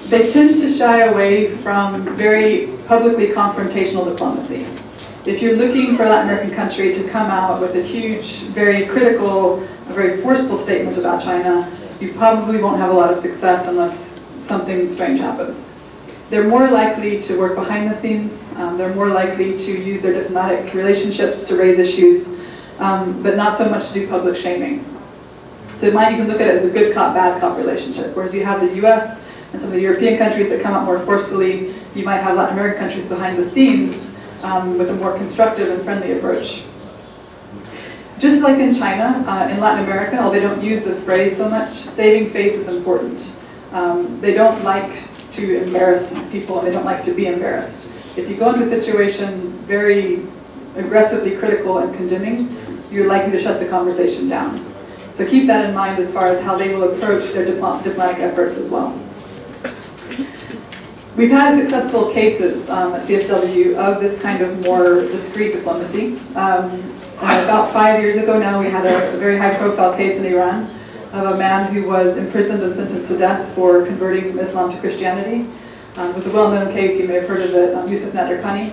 S4: they tend to shy away from very publicly confrontational diplomacy. If you're looking for a Latin American country to come out with a huge, very critical, a very forceful statement about China, you probably won't have a lot of success unless something strange happens. They're more likely to work behind the scenes. They're more likely to use their diplomatic relationships to raise issues, but not so much to do public shaming. So you might even look at it as a good cop, bad cop relationship. Whereas you have the US and some of the European countries that come out more forcefully, you might have Latin American countries behind the scenes with a more constructive and friendly approach. Just like in China, in Latin America, although they don't use the phrase so much, saving face is important. They don't like to embarrass people, and they don't like to be embarrassed. If you go into a situation very aggressively critical and condemning, you're likely to shut the conversation down. So keep that in mind as far as how they will approach their diplomatic efforts as well. We've had successful cases at CSW of this kind of more discreet diplomacy. About 5 years ago now, we had a very high-profile case in Iran of a man who was imprisoned and sentenced to death for converting from Islam to Christianity. It was a well-known case, you may have heard of it, Yusuf Nadarkhani.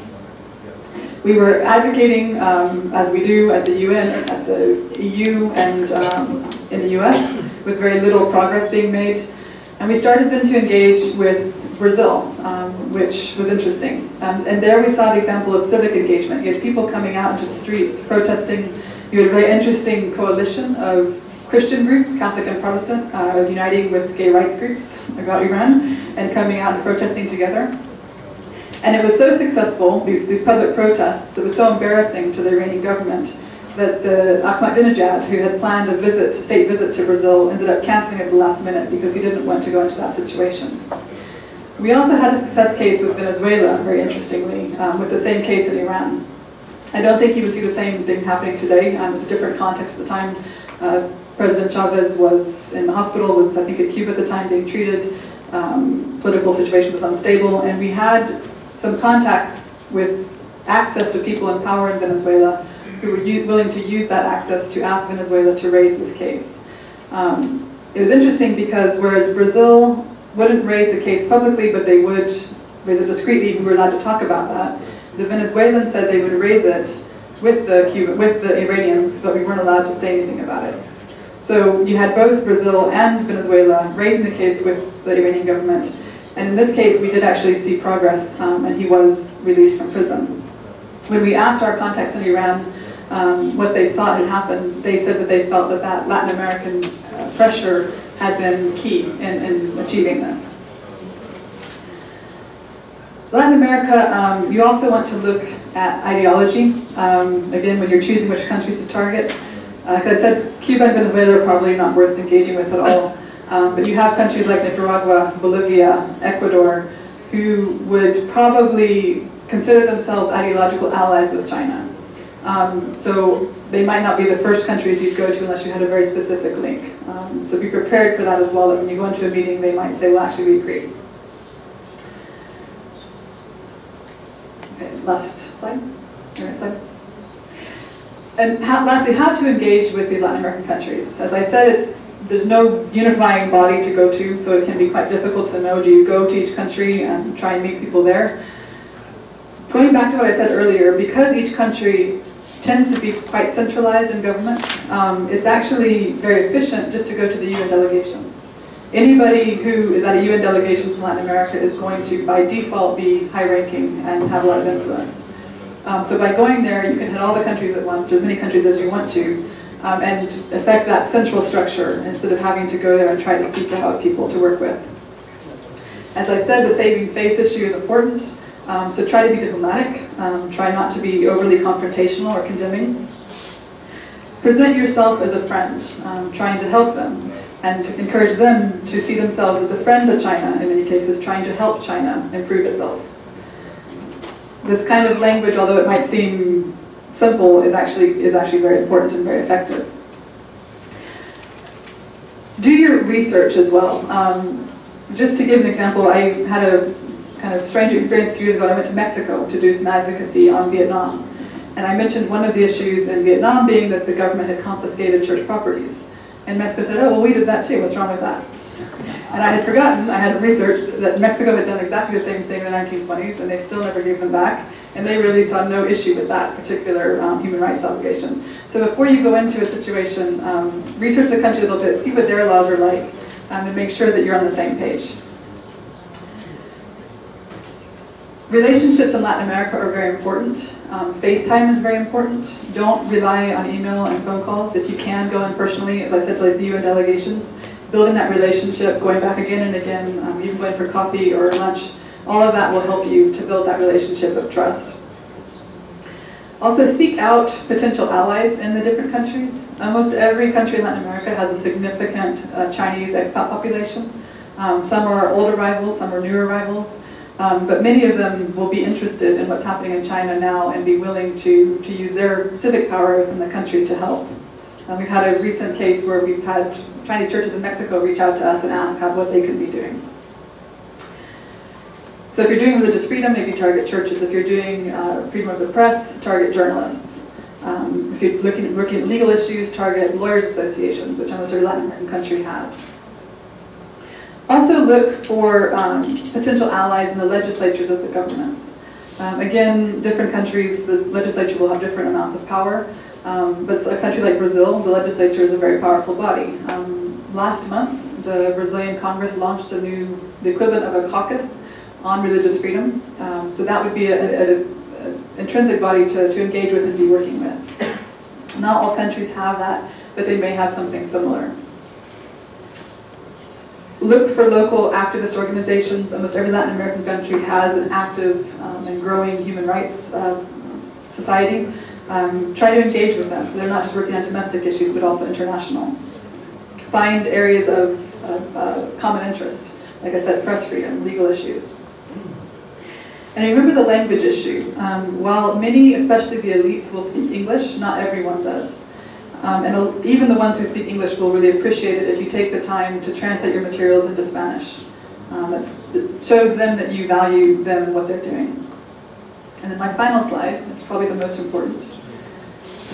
S4: We were advocating, as we do at the UN, at the EU, and in the US, with very little progress being made. And we started then to engage with Brazil, which was interesting. And there we saw the example of civic engagement. You had people coming out into the streets protesting. You had a very interesting coalition of Christian groups, Catholic and Protestant, uniting with gay rights groups about Iran and coming out and protesting together. And it was so successful, these public protests, it was so embarrassing to the Iranian government that the Ahmadinejad, who had planned a state visit to Brazil, ended up canceling it at the last minute because he didn't want to go into that situation. We also had a success case with Venezuela, very interestingly, with the same case in Iran. I don't think you would see the same thing happening today. It was a different context at the time. President Chavez was in the hospital, was I think at Cuba at the time being treated. Political situation was unstable, and we had some contacts with access to people in power in Venezuela who were willing to use that access to ask Venezuela to raise this case. It was interesting because whereas Brazil wouldn't raise the case publicly, but they would raise it discreetly, we were allowed to talk about that, the Venezuelans said they would raise it with the Iranians, but we weren't allowed to say anything about it. So you had both Brazil and Venezuela raising the case with the Iranian government. And in this case, we did actually see progress, and he was released from prison. When we asked our contacts in Iran what they thought had happened, they said that they felt that Latin American pressure had been key in achieving this. Latin America, you also want to look at ideology, again, when you're choosing which countries to target. Like I said, Cuba and Venezuela are probably not worth engaging with at all. But you have countries like Nicaragua, Bolivia, Ecuador, who would probably consider themselves ideological allies with China. So they might not be the first countries you'd go to unless you had a very specific link. So be prepared for that as well, that when you go into a meeting, they might say, well, actually, we agree. Okay, last slide. Next slide. And lastly, how to engage with these Latin American countries. As I said, there's no unifying body to go to, so it can be quite difficult to know, do you go to each country and try and meet people there? Going back to what I said earlier, because each country tends to be quite centralized in government, it's actually very efficient just to go to the UN delegations. Anybody who is at a UN delegation from Latin America is going to, by default, be high-ranking and have a lot of influence. So by going there, you can hit all the countries at once, or as many countries as you want to, and affect that central structure instead of having to go there and try to seek out people to work with. As I said, the saving face issue is important, so try to be diplomatic, try not to be overly confrontational or condemning. Present yourself as a friend, trying to help them, and encourage them to see themselves as a friend to China, in many cases, trying to help China improve itself. This kind of language, although it might seem simple, is actually very important and very effective. Do your research as well. Just to give an example, I had a kind of strange experience a few years ago. I went to Mexico to do some advocacy on Vietnam. And I mentioned one of the issues in Vietnam being that the government had confiscated church properties. And Mexico said, oh, well, we did that too. What's wrong with that? And I had forgotten, I had researched that Mexico had done exactly the same thing in the 1920s, and they still never gave them back. And they really saw no issue with that particular human rights obligation. So before you go into a situation, research the country a little bit, see what their laws are like, and make sure that you're on the same page. Relationships in Latin America are very important. FaceTime is very important. Don't rely on email and phone calls. If you can, go in personally, as I said, to the UN delegations. Building that relationship, going back again and again, even going for coffee or lunch, all of that will help you to build that relationship of trust. Also, seek out potential allies in the different countries. Almost every country in Latin America has a significant Chinese expat population. Some are old arrivals, some are new arrivals. But many of them will be interested in what's happening in China now and be willing to use their civic power within the country to help. We've had a recent case where we've had Chinese churches in Mexico reach out to us and ask what they could be doing. So if you're doing religious freedom, maybe target churches. If you're doing freedom of the press, target journalists. If you're working at legal issues, target lawyers associations, which almost every Latin American country has. Also look for potential allies in the legislatures of the governments. Again, different countries, the legislature will have different amounts of power. But a country like Brazil, the legislature is a very powerful body. Last month, the Brazilian Congress launched the equivalent of a caucus on religious freedom. So that would be an intrinsic body to engage with and be working with. Not all countries have that, but they may have something similar. Look for local activist organizations. Almost every Latin American country has an active and growing human rights society. Try to engage with them so they're not just working on domestic issues but also international. Find areas of common interest, like I said, press freedom, legal issues. And remember the language issue. While many, especially the elites, will speak English, not everyone does. And even the ones who speak English will really appreciate it if you take the time to translate your materials into Spanish. It shows them that you value them and what they're doing. And then my final slide, it's probably the most important.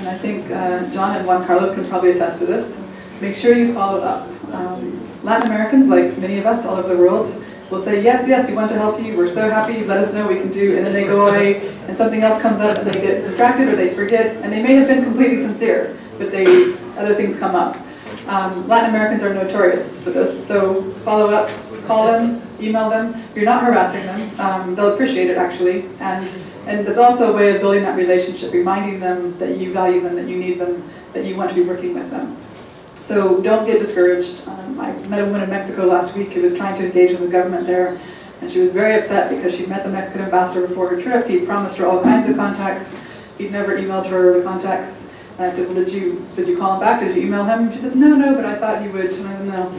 S4: And I think John and Juan Carlos can probably attest to this. Make sure you follow up. Latin Americans, like many of us all over the world, will say, yes, yes, we want to help you, we're so happy, let us know what we can do, and then they go away, and something else comes up, and they get distracted, or they forget, and they may have been completely sincere, but other things come up. Latin Americans are notorious for this, so follow up, call them, email them. You're not harassing them. They'll appreciate it, actually, and it's also a way of building that relationship, reminding them that you value them, that you need them, that you want to be working with them. So don't get discouraged. I met a woman in Mexico last week who was trying to engage with the government there, and she was very upset because she'd met the Mexican ambassador before her trip. He promised her all kinds of contacts. He'd never emailed her the contacts. And I said, well, did you call him back? Did you email him? She said, no, but I thought you would. And I said, no.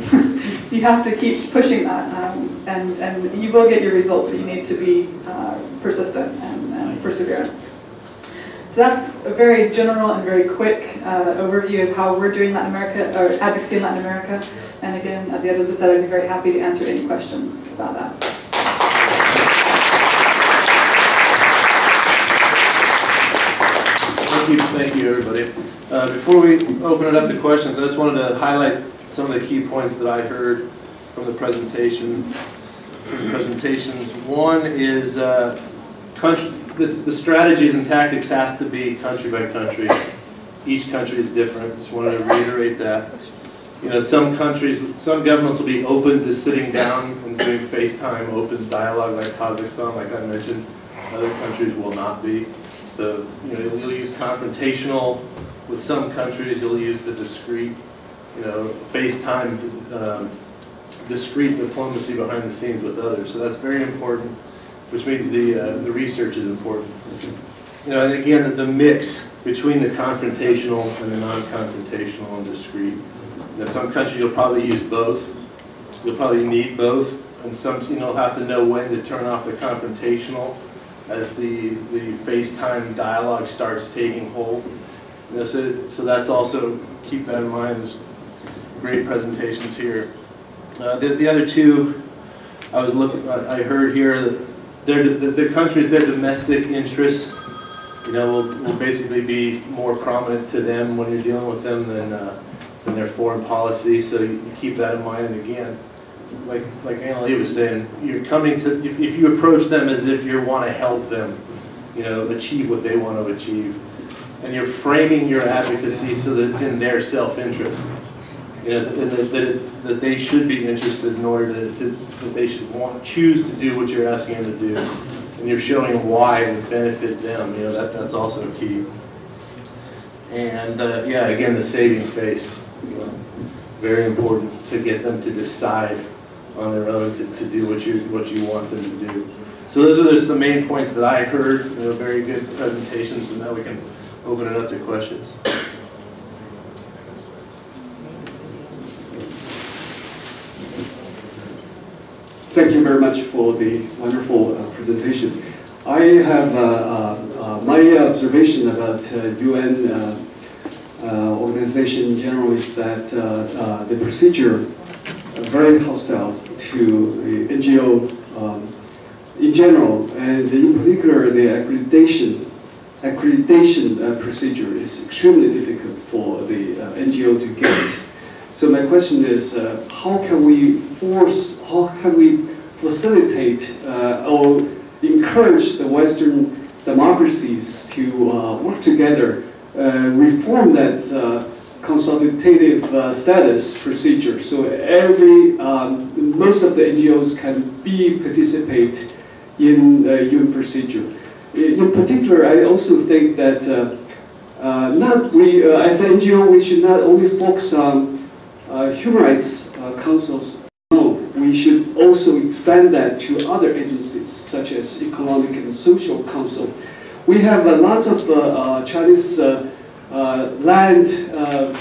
S4: You have to keep pushing that, and you will get your results, but you need to be persistent and perseverant. So that's a very general and very quick overview of how we're doing Latin America, or advocacy in Latin America. And again, as the others have said, I'd be very happy to answer any questions about that.
S1: Thank you, everybody. Before we open it up to questions, I just wanted to highlight some of the key points that I heard from the presentations. One is the strategies and tactics has to be country by country. Each country is different. Just wanted to reiterate that. You know, some governments will be open to sitting down and doing FaceTime open dialogue like Kazakhstan, like I mentioned. Other countries will not be. So, you know, you'll use confrontational with some countries. You'll use the discreet, FaceTime, discreet diplomacy behind the scenes with others. So that's very important, which means the research is important. And again, the mix between the confrontational and the non-confrontational and discreet. Some countries you'll probably use both. You'll probably need both, and some you'll have to know when to turn off the confrontational as the FaceTime dialogue starts taking hold. So that's also, keep that in mind. There's great presentations here. The other two, I heard here that the countries, their domestic interests, will basically be more prominent to them when you're dealing with them than their foreign policy. So you keep that in mind. And again, like Annalie was saying, you're coming to, if you approach them as if you want to help them, achieve what they want to achieve, and you're framing your advocacy so that it's in their self-interest, that they should be interested in order that they should choose to do what you're asking them to do, and you're showing them why it would benefit them. That's also key. And yeah, again, the saving face, very important to get them to decide on their own to do what you want them to do. So those are just the main points that I heard. Very good presentations, and now we can open it up to questions.
S8: Thank you very much for the wonderful presentation. I have my observation about UN organization in general is that the procedure are very hostile to the NGO in general, and in particular the accreditation procedure is extremely difficult for the NGO to get. So my question is, how can we facilitate or encourage the Western democracies to work together, reform that consultative status procedure, so most of the NGOs can participate in UN procedure. In particular, I also think that as an NGO, we should not only focus on human rights councils. No, we should also expand that to other agencies, such as Economic and Social Council. We have lots of Chinese land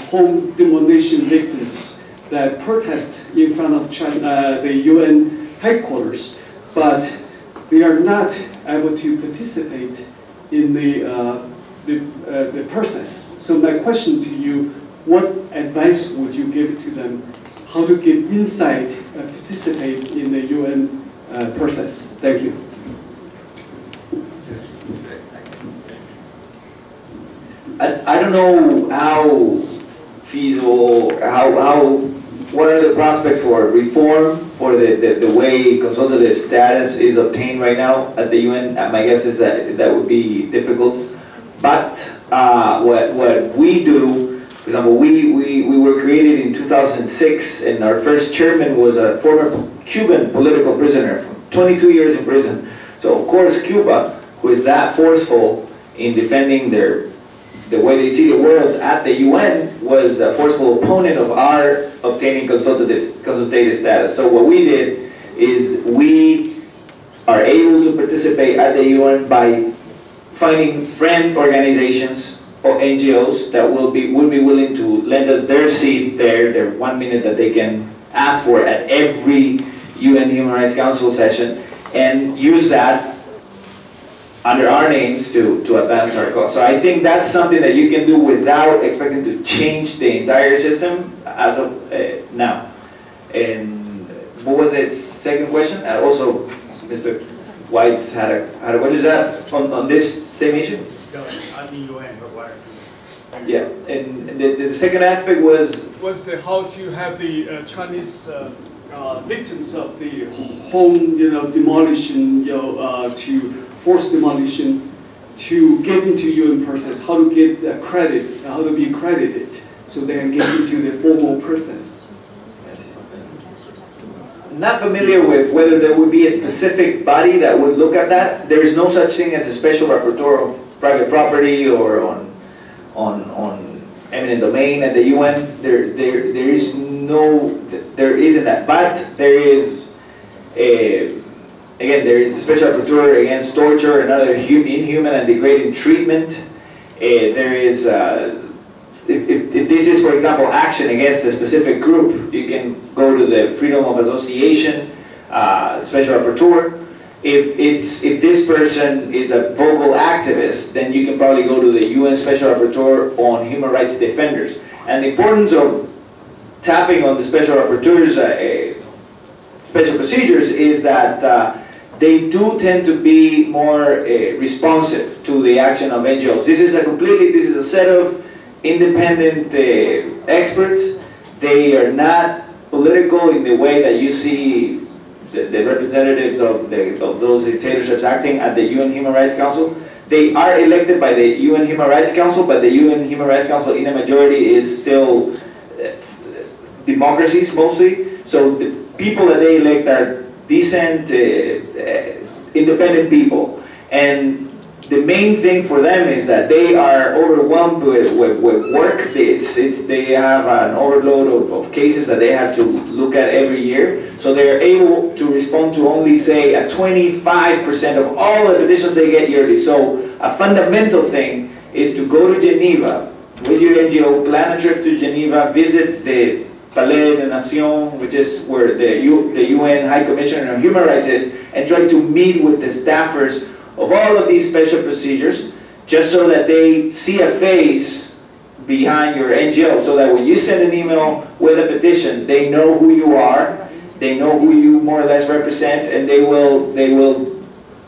S8: home demolition victims that protest in front of the UN headquarters, but they are not able to participate in the process. So my question to you, what advice would you give to them how to get insight and participate in the UN process? Thank you.
S5: I don't know how feasible, what are the prospects for reform for the way consultative status is obtained right now at the UN. My guess is that would be difficult. But what we do, for example, we were created in 2006, and our first chairman was a former Cuban political prisoner from 22 years in prison. So of course Cuba, who is that forceful in defending the way they see the world at the UN, was a forceful opponent of our obtaining consultative status. So what we did is we are able to participate at the UN by finding friend organizations or NGOs that would be willing to lend us their seat there, their 1 minute that they can ask for at every UN Human Rights Council session, and use that under our names to advance our cause. So I think that's something that you can do without expecting to change the entire system as of now. And what was the second question? And also, Mr. White's had a question. Is that on this same issue? Yeah, and the second aspect was
S8: how to have the Chinese victims of the home, demolition, to forced demolition, to get into UN process, how to get credit, how to be accredited, so they can get into the formal process.
S5: Not familiar with whether there would be a specific body that would look at that. There is no such thing as a special rapporteur of private property or on eminent domain at the UN. There isn't that, but there is again, there is a special rapporteur against torture and other inhuman and degrading treatment. There is, if this is, for example, action against a specific group, you can go to the Freedom of Association special rapporteur. If this person is a vocal activist, then you can probably go to the UN Special Rapporteur on Human Rights Defenders. And the importance of tapping on the Special Rapporteur's special procedures is that they do tend to be more responsive to the action of NGOs. This is a set of independent experts. They are not political in the way that you see the representatives of those dictatorships acting at the UN Human Rights Council. They are elected by the UN Human Rights Council, but the UN Human Rights Council in a majority is still democracies mostly. So the people that they elect are decent, independent people. And the main thing for them is that they are overwhelmed with work. They have an overload of cases that they have to look at every year. So they are able to respond to only, say, a 25% of all the petitions they get yearly. So a fundamental thing is to go to Geneva with your NGO, plan a trip to Geneva, visit the Palais de Nations, which is where the UN High Commissioner on Human Rights is, and try to meet with the staffers of all of these special procedures, just so that they see a face behind your NGO, so that when you send an email with a petition, they know who you are, they know who you more or less represent, and they will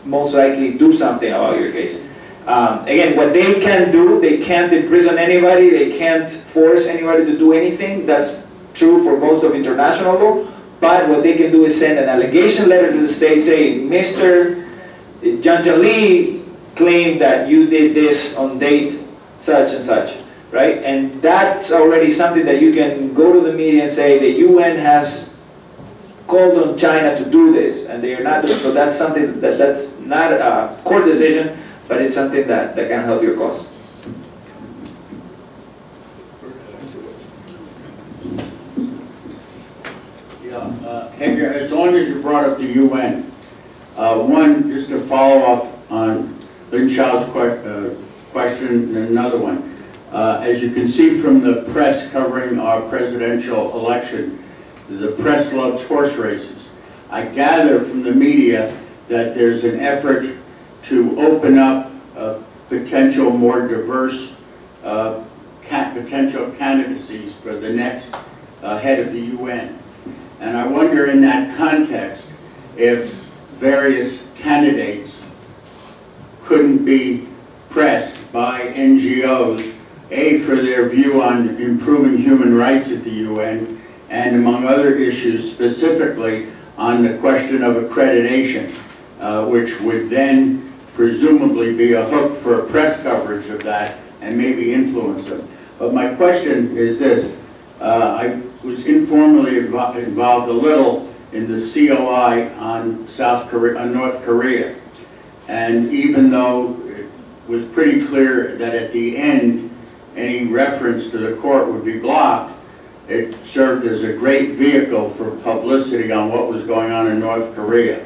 S5: most likely do something about your case. Again, what they can do, they can't imprison anybody, they can't force anybody to do anything. That's true for most of international law. But what they can do is send an allegation letter to the state saying, Mr. Jianjian Li claimed that you did this on date such and such, right? And that's already something that you can go to the media and say the UN has called on China to do this, and they are not doing so. That's something that's not a court decision, but it's something that can help your cause.
S13: Edgar, as long as you brought up the UN, one, just to follow up on Lin Shao's question, and another one. As you can see from the press covering our presidential election, the press loves horse races. I gather from the media that there's an effort to open up potential more diverse potential candidacies for the next head of the UN. And I wonder in that context if various candidates couldn't be pressed by NGOs, A, for their view on improving human rights at the UN, and among other issues specifically on the question of accreditation, which would then presumably be a hook for press coverage of that and maybe influence them. But my question is this. I was informally involved a little in the COI on North Korea. And even though it was pretty clear that at the end any reference to the court would be blocked, it served as a great vehicle for publicity on what was going on in North Korea.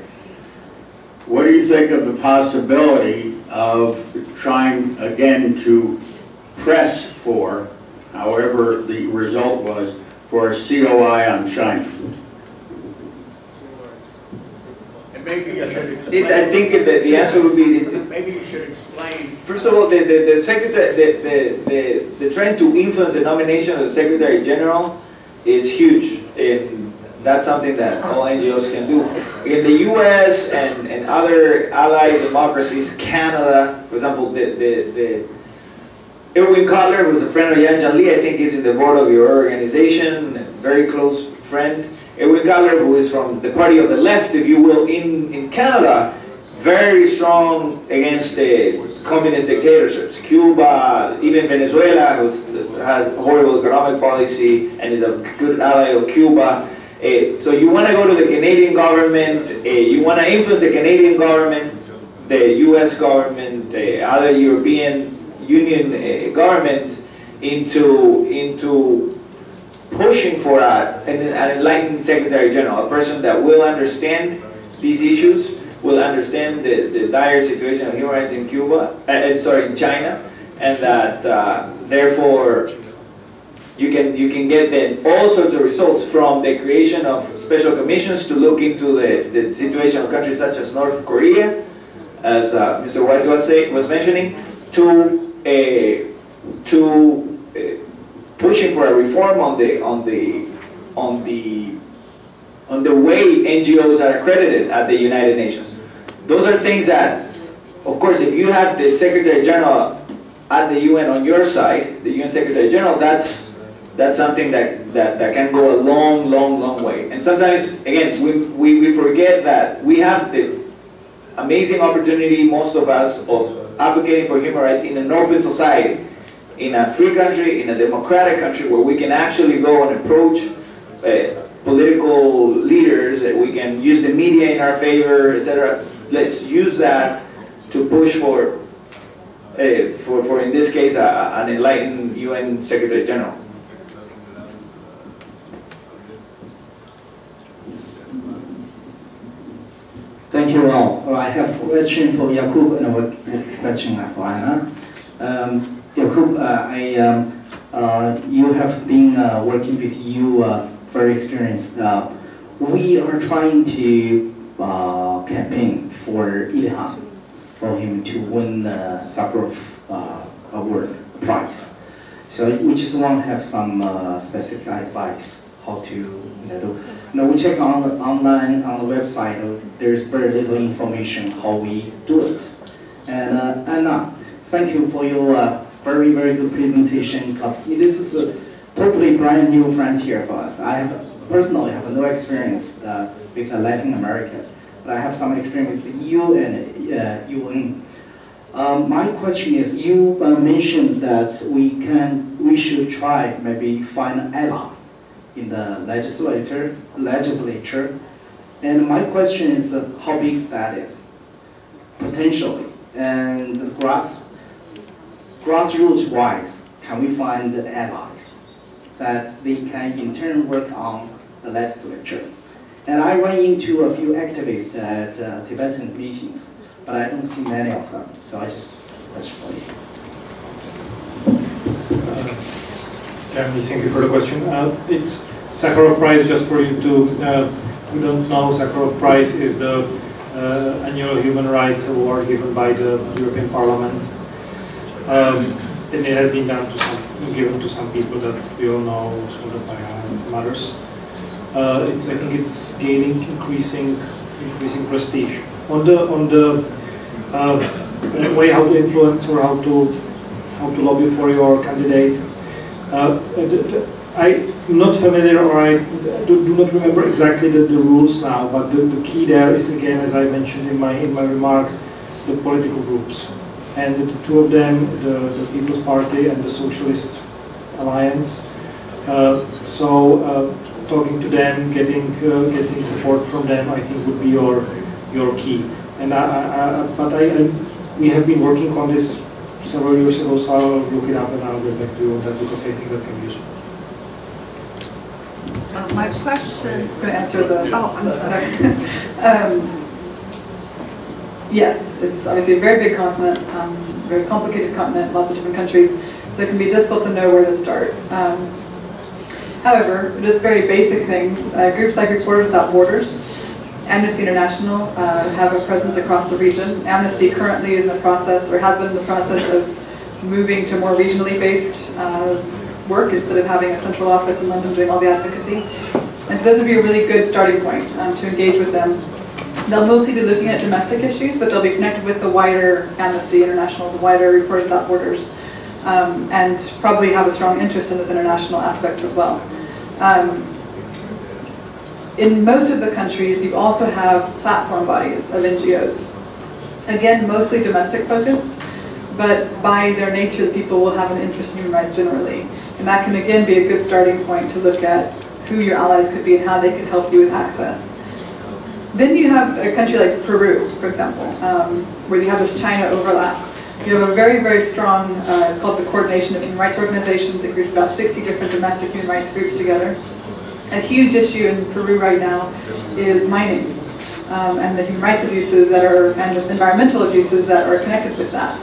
S13: What do you think of the possibility of trying again to press for, however the result was, for a COI on China?
S10: And maybe you should explain.
S5: I think that the answer would be
S10: maybe you should explain.
S5: First of all, the secretary, the trend to influence the nomination of the Secretary General is huge, and that's something that all NGOs can do. In the U.S. and other allied democracies, Canada, for example, Erwin Cutler, who's a friend of Jianjian Li, I think is in the board of your organization, a very close friend. Erwin Cutler, who is from the party of the left, if you will, in Canada, very strong against the communist dictatorships. Cuba, even Venezuela, who has horrible economic policy and is a good ally of Cuba. So you want to go to the Canadian government, you want to influence the Canadian government, the US government, other European Union governments into pushing for an enlightened Secretary General, a person that will understand these issues, will understand the dire situation of human rights in in China, and that therefore you can get then all sorts of results, from the creation of special commissions to look into the situation of countries such as North Korea, as Mr. Weiss was mentioning, to pushing for a reform on the way NGOs are accredited at the United Nations. Those are things that, of course, if you have the Secretary General at the UN on your side, the UN Secretary General, that's something that can go a long way. And sometimes, again, we forget that we have the amazing opportunity, most of us, of advocating for human rights in an open society, in a free country, in a democratic country, where we can actually go and approach political leaders, that we can use the media in our favor, etc. Let's use that to push for in this case, an enlightened UN Secretary General.
S9: Thank you all. Well, I have a question for Jakub and a question for Anna. Jakub, you have been working with you, very experienced. We are trying to campaign for Ilhan, for him to win the Sakharov Award prize. So we just want to have some specific advice how to do. We check on the online on the website. There's very little information how we do it. And Anna, thank you for your very good presentation, because this is a totally brand new frontier for us. I personally have no experience with Latin America, but I have some experience with you and UN. My question is, you mentioned that we should try maybe find an ally in the legislature, and my question is how big that is potentially, and grassroots wise, can we find allies that they can in turn work on the legislature? And I ran into a few activists at Tibetan meetings, but I don't see many of them. So that's for you.
S2: Jeremy, thank you for the question. It's Sakharov Prize, just for you to, who don't know, Sakharov Prize is the annual human rights award given by the European Parliament. And it has been given to some people that we all know, sort of by and some others. I think it's gaining increasing prestige. On the way how to influence or how to lobby for your candidate, I'm not familiar, or I do not remember exactly the rules now, but the key there is, again, as I mentioned in my remarks, the political groups. And the two of them, the People's Party and the Socialist Alliance. Talking to them, getting support from them, I think would be your key. And we have been working on this several years ago, so I'll look it up and I'll get back to you on that, because I think that can be useful.
S4: My question is going to answer the. Oh, I'm sorry. Yes, it's obviously a very big continent, very complicated continent, lots of different countries, so it can be difficult to know where to start. However, just very basic things. Groups like Reporters Without Borders, Amnesty International have a presence across the region. Amnesty currently is in the process, or has been in the process, of moving to more regionally based work instead of having a central office in London doing all the advocacy. And so those would be a really good starting point to engage with them. They'll mostly be looking at domestic issues, but they'll be connected with the wider Amnesty International, the wider Reporters Without Borders, and probably have a strong interest in those international aspects as well. In most of the countries, you also have platform bodies of NGOs. Again, mostly domestic focused, but by their nature, the people will have an interest in human rights generally. And that can again be a good starting point to look at who your allies could be and how they could help you with access. Then you have a country like Peru, for example, where you have this China overlap. You have a very strong, it's called the Coordination of Human Rights Organizations. It groups about 60 different domestic human rights groups together. A huge issue in Peru right now is mining and the human rights abuses that are, and the environmental abuses that are connected with that.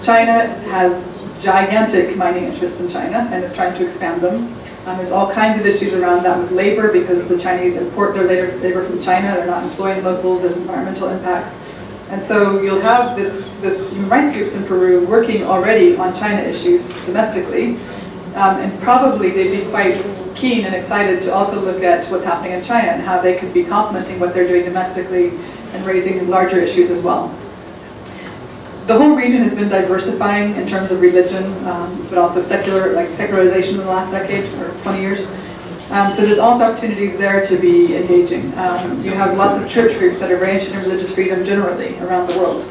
S4: China has gigantic mining interests in China and is trying to expand them. There's all kinds of issues around that with labor, because the Chinese import their labor from China. They're not employing locals. There's environmental impacts. And so you'll have this human rights groups in Peru working already on China issues domestically. And probably they'd be quite keen and excited to also look at what's happening in China and how they could be complementing what they're doing domestically and raising larger issues as well. The whole region has been diversifying in terms of religion, but also secularization in the last decade or 20 years. So there's also opportunities there to be engaging. You have lots of church groups that are very interested in religious freedom generally around the world.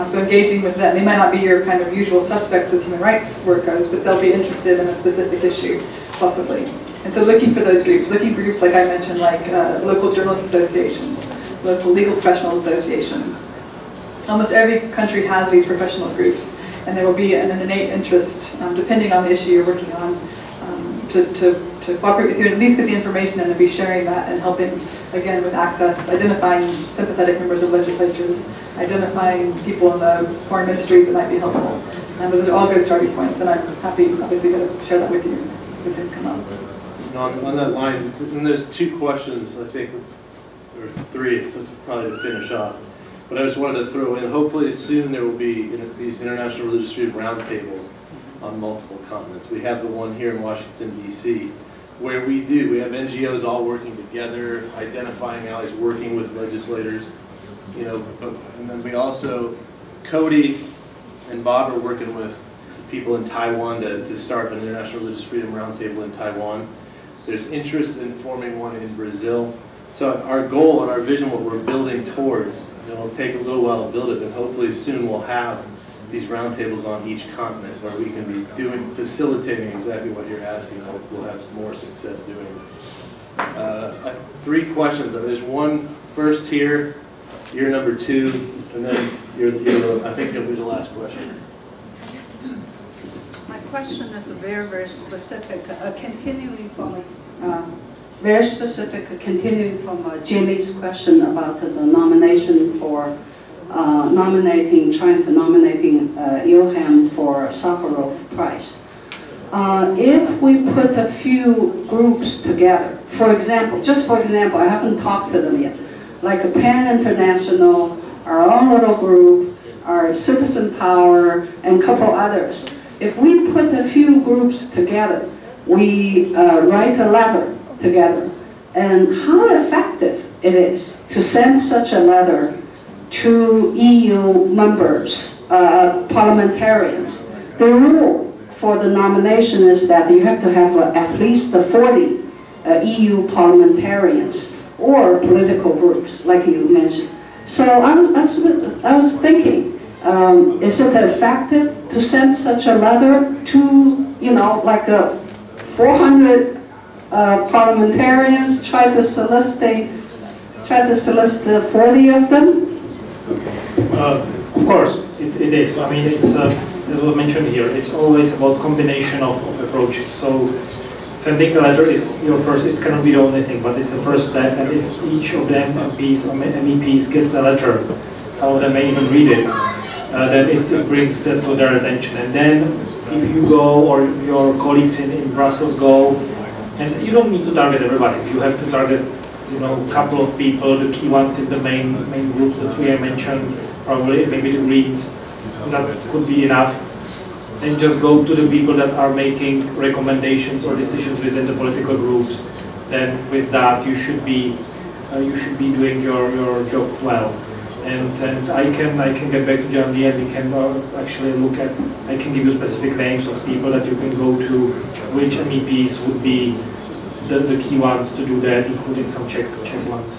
S4: So engaging with them, they might not be your kind of usual suspects as human rights work goes, but they'll be interested in a specific issue, possibly. And so looking for those groups, looking for groups like I mentioned, like local journalist associations, local legal professional associations. Almost every country has these professional groups, and there will be an innate interest, depending on the issue you're working on, to cooperate with you and at least get the information and to be sharing that and helping, again, with access, identifying sympathetic members of legislatures, identifying people in the foreign ministries that might be helpful. And those are all good starting points, and I'm happy, obviously, to share that with you as things come up.
S1: On that line, and there's two questions, I think, or three, probably to finish off. But I just wanted to throw in, hopefully soon there will be these international religious freedom roundtables on multiple continents. We have the one here in Washington, D.C., where we have NGOs all working together, identifying allies, working with legislators, and then we also, Cody and Bob are working with people in Taiwan to start an international religious freedom roundtable in Taiwan. There's interest in forming one in Brazil. So our goal and our vision, what we're building towards, it'll take a little while to build it, but hopefully soon we'll have these roundtables on each continent where we can be facilitating exactly what you're asking. Hopefully we'll have more success doing it. Three questions. There's one first here, you're number two, and then I think you'll be the last question.
S14: My question is very specific, continuing from Jimmy's question about the nomination for trying to nominate Ilham for Sakharov Prize. If we put a few groups together, for example, I haven't talked to them yet, like a PAN International, our own little group, our Citizen Power, and a couple others. If we put a few groups together, we write a letter together, and how effective it is to send such a letter to EU members, parliamentarians. The rule for the nomination is that you have to have at least 40 EU parliamentarians or political groups, like you mentioned. So I was thinking, is it effective to send such a letter to, like 400 parliamentarians, try to solicit 40 of them?
S2: Of course, it is. I mean, it's as was mentioned here. It's always about combination of approaches. So sending a letter is first. It cannot be the only thing, but it's a first step. And if each of them MPs or MEPs gets a letter, some of them may even read it, then it brings that to their attention. And then if you go, or your colleagues in Brussels go, and you don't need to target everybody. You have to target, a couple of people, the key ones in the main groups that we have mentioned, probably maybe the Greens. That could be enough. And just go to the people that are making recommendations or decisions within the political groups. Then with that, you should be doing your job well. And I can get back to John Lee, and we can actually look at. I can give you specific names of people that you can go to, which MEPs would be the key ones to do that, including some Czech ones.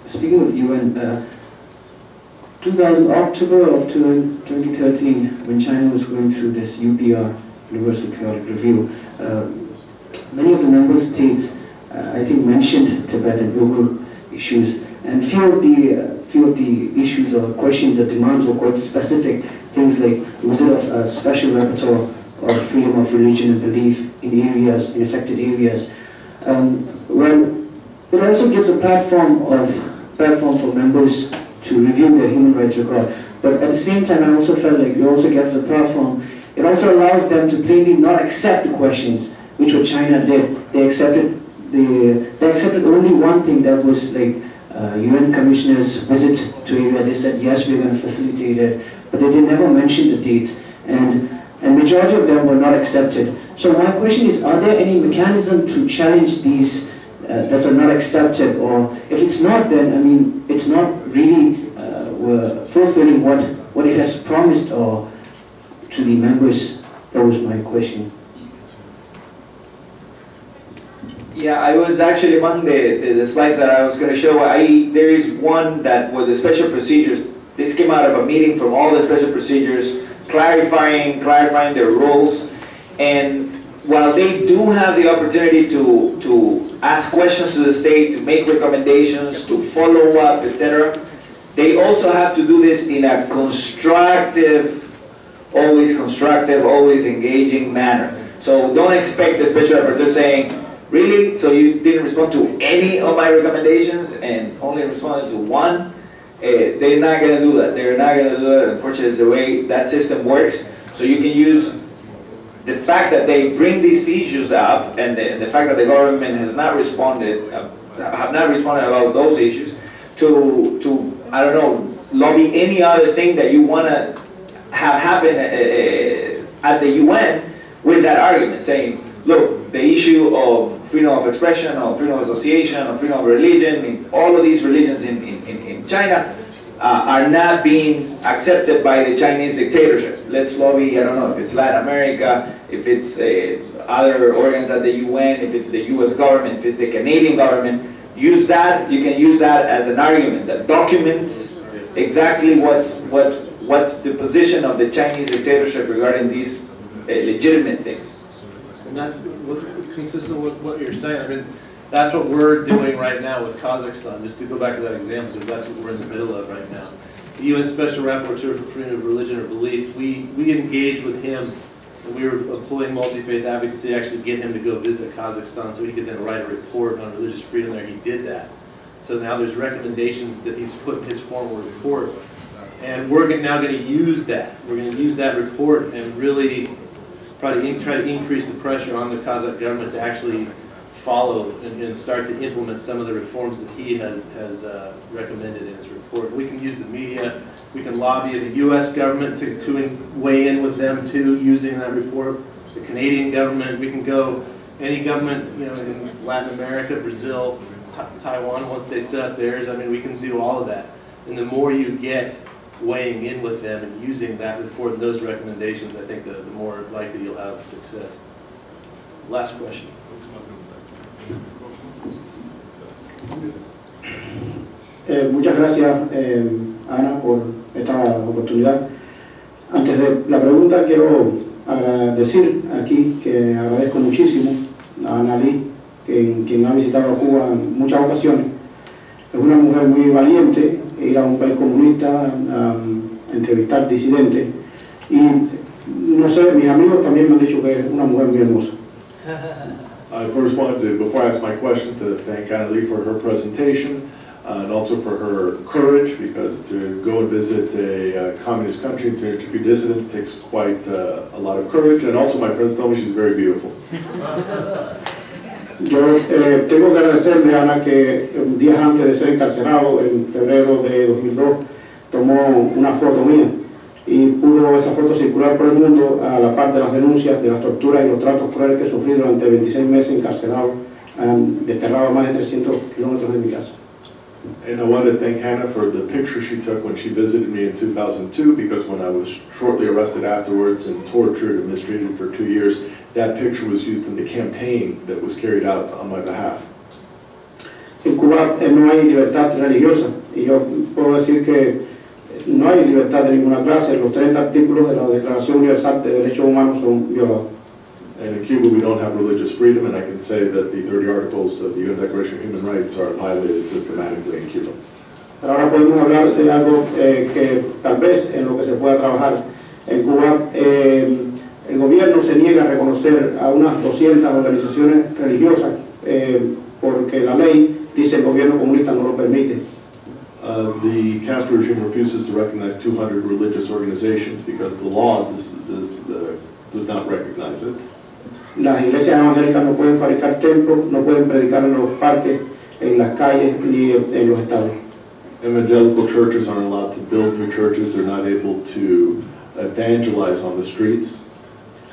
S15: Speaking of UN, October of 2013, when China was going through this UPR, Universal Periodic Review, many of the member states, I think, mentioned Tibet and Uyghur issues, and few of the issues or questions or demands were quite specific. Things like, was it a special rapporteur or freedom of religion and belief in affected areas? Well, it also gives a platform for members to review their human rights record. But at the same time, I also felt like it also gives a platform. It also allows them to plainly not accept the questions, which what China did. They accepted only one thing, that was like UN commissioners' visit to area. They said yes, we're going to facilitate it, but they never mention the dates, and majority of them were not accepted. So my question is, are there any mechanism to challenge these that are not accepted, or if it's not, then I mean it's not really fulfilling what it has promised or to the members? That was my question.
S5: Yeah, I was actually among the slides that I was going to show. There is one that were the special procedures. This came out of a meeting from all the special procedures, clarifying their roles. And while they do have the opportunity to ask questions to the state, to make recommendations, to follow up, etc., they also have to do this in a constructive always constructive, always engaging manner. So don't expect the special rapporteur saying, really? So you didn't respond to any of my recommendations and only responded to one? They're not going to do that. They're not going to do that. Unfortunately, it's the way that system works. So you can use the fact that they bring these issues up and the fact that the government has not responded, have not responded about those issues to I don't know, lobby any other thing that you want to have happen at the UN with that argument, saying, look, the issue of freedom of expression, of freedom of association, of freedom of religion, all of these religions in China are not being accepted by the Chinese dictatorship. Let's lobby, I don't know, if it's Latin America, if it's other organs at the UN, if it's the US government, if it's the Canadian government. Use that, you can use that as an argument that documents exactly what's the position of the Chinese dictatorship regarding these legitimate things.
S1: And that's consistent with what you're saying. I mean, that's what we're doing right now with Kazakhstan, just to go back to that example, because that's what we're in the middle of right now. The UN Special Rapporteur for Freedom of Religion or Belief, we engaged with him, and we were employing multi-faith advocacy to actually get him to go visit Kazakhstan so he could then write a report on religious freedom there. He did that. So now there's recommendations that he's put in his formal report. And we're now going to use that. We're going to use that report and really probably try to increase the pressure on the Kazakh government to actually follow and start to implement some of the reforms that he has recommended in his report. We can use the media. We can lobby the U.S. government to weigh in with them too, using that report. The Canadian government, we can go, any government, you know, in Latin America, Brazil, Taiwan, once they set up theirs, I mean, we can do all of that. And the more you get weighing in with them and using that report and those recommendations, I think the more likely you'll have success. Last question.
S9: Muchas gracias, Ana, por esta oportunidad. Antes de la pregunta, quiero decir aquí que agradezco muchísimo a Ana Lee, quien ha visitado Cuba en muchas ocasiones. Es una mujer muy valiente, ir a un país comunista, a entrevistar disidentes. Y no sé, mis amigos también me han dicho que es una mujer muy hermosa.
S16: I first wanted to, before I ask my question, to thank Ana Lee for her presentation and also for her courage, because to go and visit a communist country and to interview dissidents takes quite a lot of courage. And also my friends tell me she's very beautiful.
S9: Yo tengo que agradecerle a Ana que días antes de ser encarcelado, en febrero de 2002, tomó una foto mía y pudo esa foto circular por el mundo a la par de las denuncias de las torturas y los tratos crueles que sufrí durante 26 meses encarcelado, desterrado a más de 300 kilómetros de mi casa.
S16: And I want to thank Hannah for the picture she took when she visited me in 2002, because when I was shortly arrested afterwards and tortured and mistreated for 2 years, that picture was used in the campaign that was carried out on my behalf.
S9: En Cuba no hay libertad religiosa, y yo puedo decir que no hay libertad de ninguna clase. Los 30 artículos de la Declaración Universal de Derechos Humanos son violados.
S16: And in Cuba we don't have religious freedom, and I can say that the 30 articles of the UN Declaration of Human Rights are violated systematically in Cuba.
S9: Pero ahora podemos hablar de algo que tal vez en lo que se pueda trabajar. En Cuba el gobierno se niega a reconocer a unas 200 organizaciones religiosas porque la ley dice el gobierno comunista no lo permite.
S16: The Castro regime refuses to recognize 200 religious organizations because the law does not recognize it.
S9: Las iglesias evangélicas no pueden fabricar templos, no pueden predicar en los parques, en las calles ni en los estados.
S16: Evangelical churches aren't allowed to build new churches. They're not able to evangelize on the streets.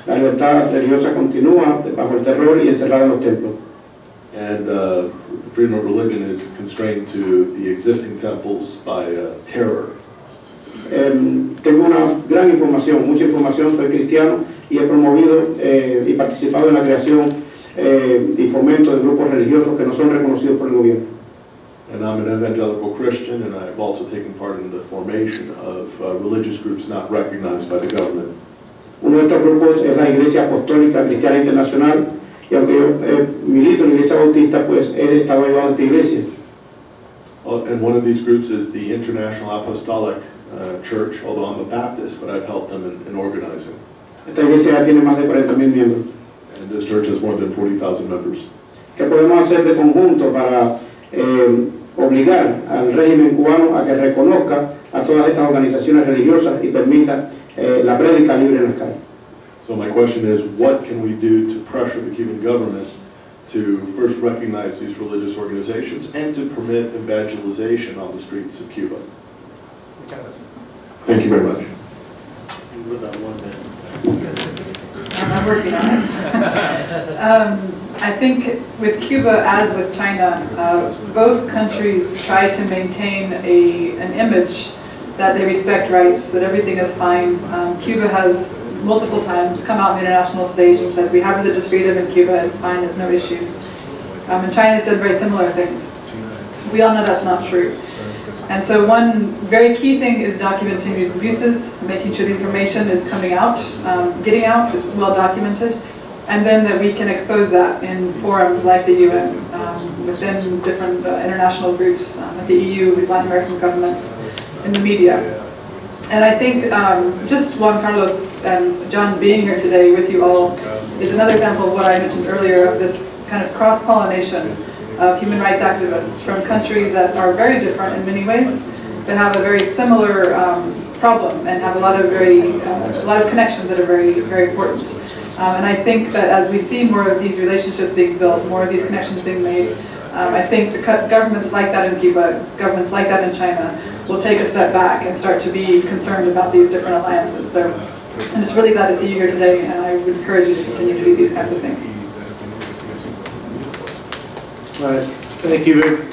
S9: La libertad religiosa continúa bajo el terror y encerrada en los templos.
S16: And the freedom of religion is constrained to the existing temples by terror.
S9: Tengo una gran información, mucha información, soy cristiano y he promovido y participado en la creación y fomento de grupos religiosos que no son reconocidos por el gobierno.
S16: And I'm an evangelical Christian, and I've also taken part in the formation of religious groups not recognized by the government.
S9: Uno de estos grupos es la Iglesia Apostólica Cristiana Internacional, y aunque yo milito en la Iglesia Bautista, pues he estado ayudando a esta iglesia.
S16: And one of these groups is the International Apostolic church, although I'm a Baptist, but I've helped them in organizing.
S9: Esta iglesia ya tiene más de 40,000 miembros.
S16: And this church has more than 40,000 members.
S9: ¿Qué podemos hacer de conjunto para obligar al régimen cubano a que reconozca a todas estas organizaciones religiosas y permita la prédica libre en las calles?
S16: So my question is, what can we do to pressure the Cuban government to first recognize these religious organizations and to permit evangelization on the streets of Cuba? Thank you very much.
S4: I'm working on it. I think with Cuba, as with China, both countries try to maintain an image that they respect rights, that everything is fine. Cuba has multiple times come out on the international stage and said, we have religious freedom in Cuba, it's fine, there's no issues. And China's done very similar things. We all know that's not true. And so one very key thing is documenting these abuses, making sure the information is coming out, getting out, it's well documented, and then that we can expose that in forums like the UN, within different international groups, at the EU, with Latin American governments, in the media. And I think just Juan Carlos and John being here today with you all is another example of what I mentioned earlier of this kind of cross-pollination of human rights activists from countries that are very different in many ways, but have a very similar problem and have a lot of connections that are very, very important. And I think that as we see more of these relationships being built, more of these connections being made, I think the governments like that in Cuba, governments like that in China, will take a step back and start to be concerned about these different alliances. So I'm just really glad to see you here today, and I would encourage you to continue to do these kinds of things.
S1: All right, thank you very much.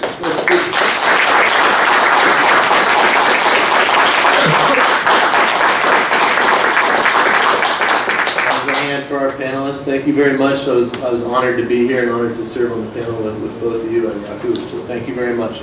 S1: For our panelists, thank you very much. I was honored to be here and honored to serve on the panel with both of you and Yaku. So thank you very much.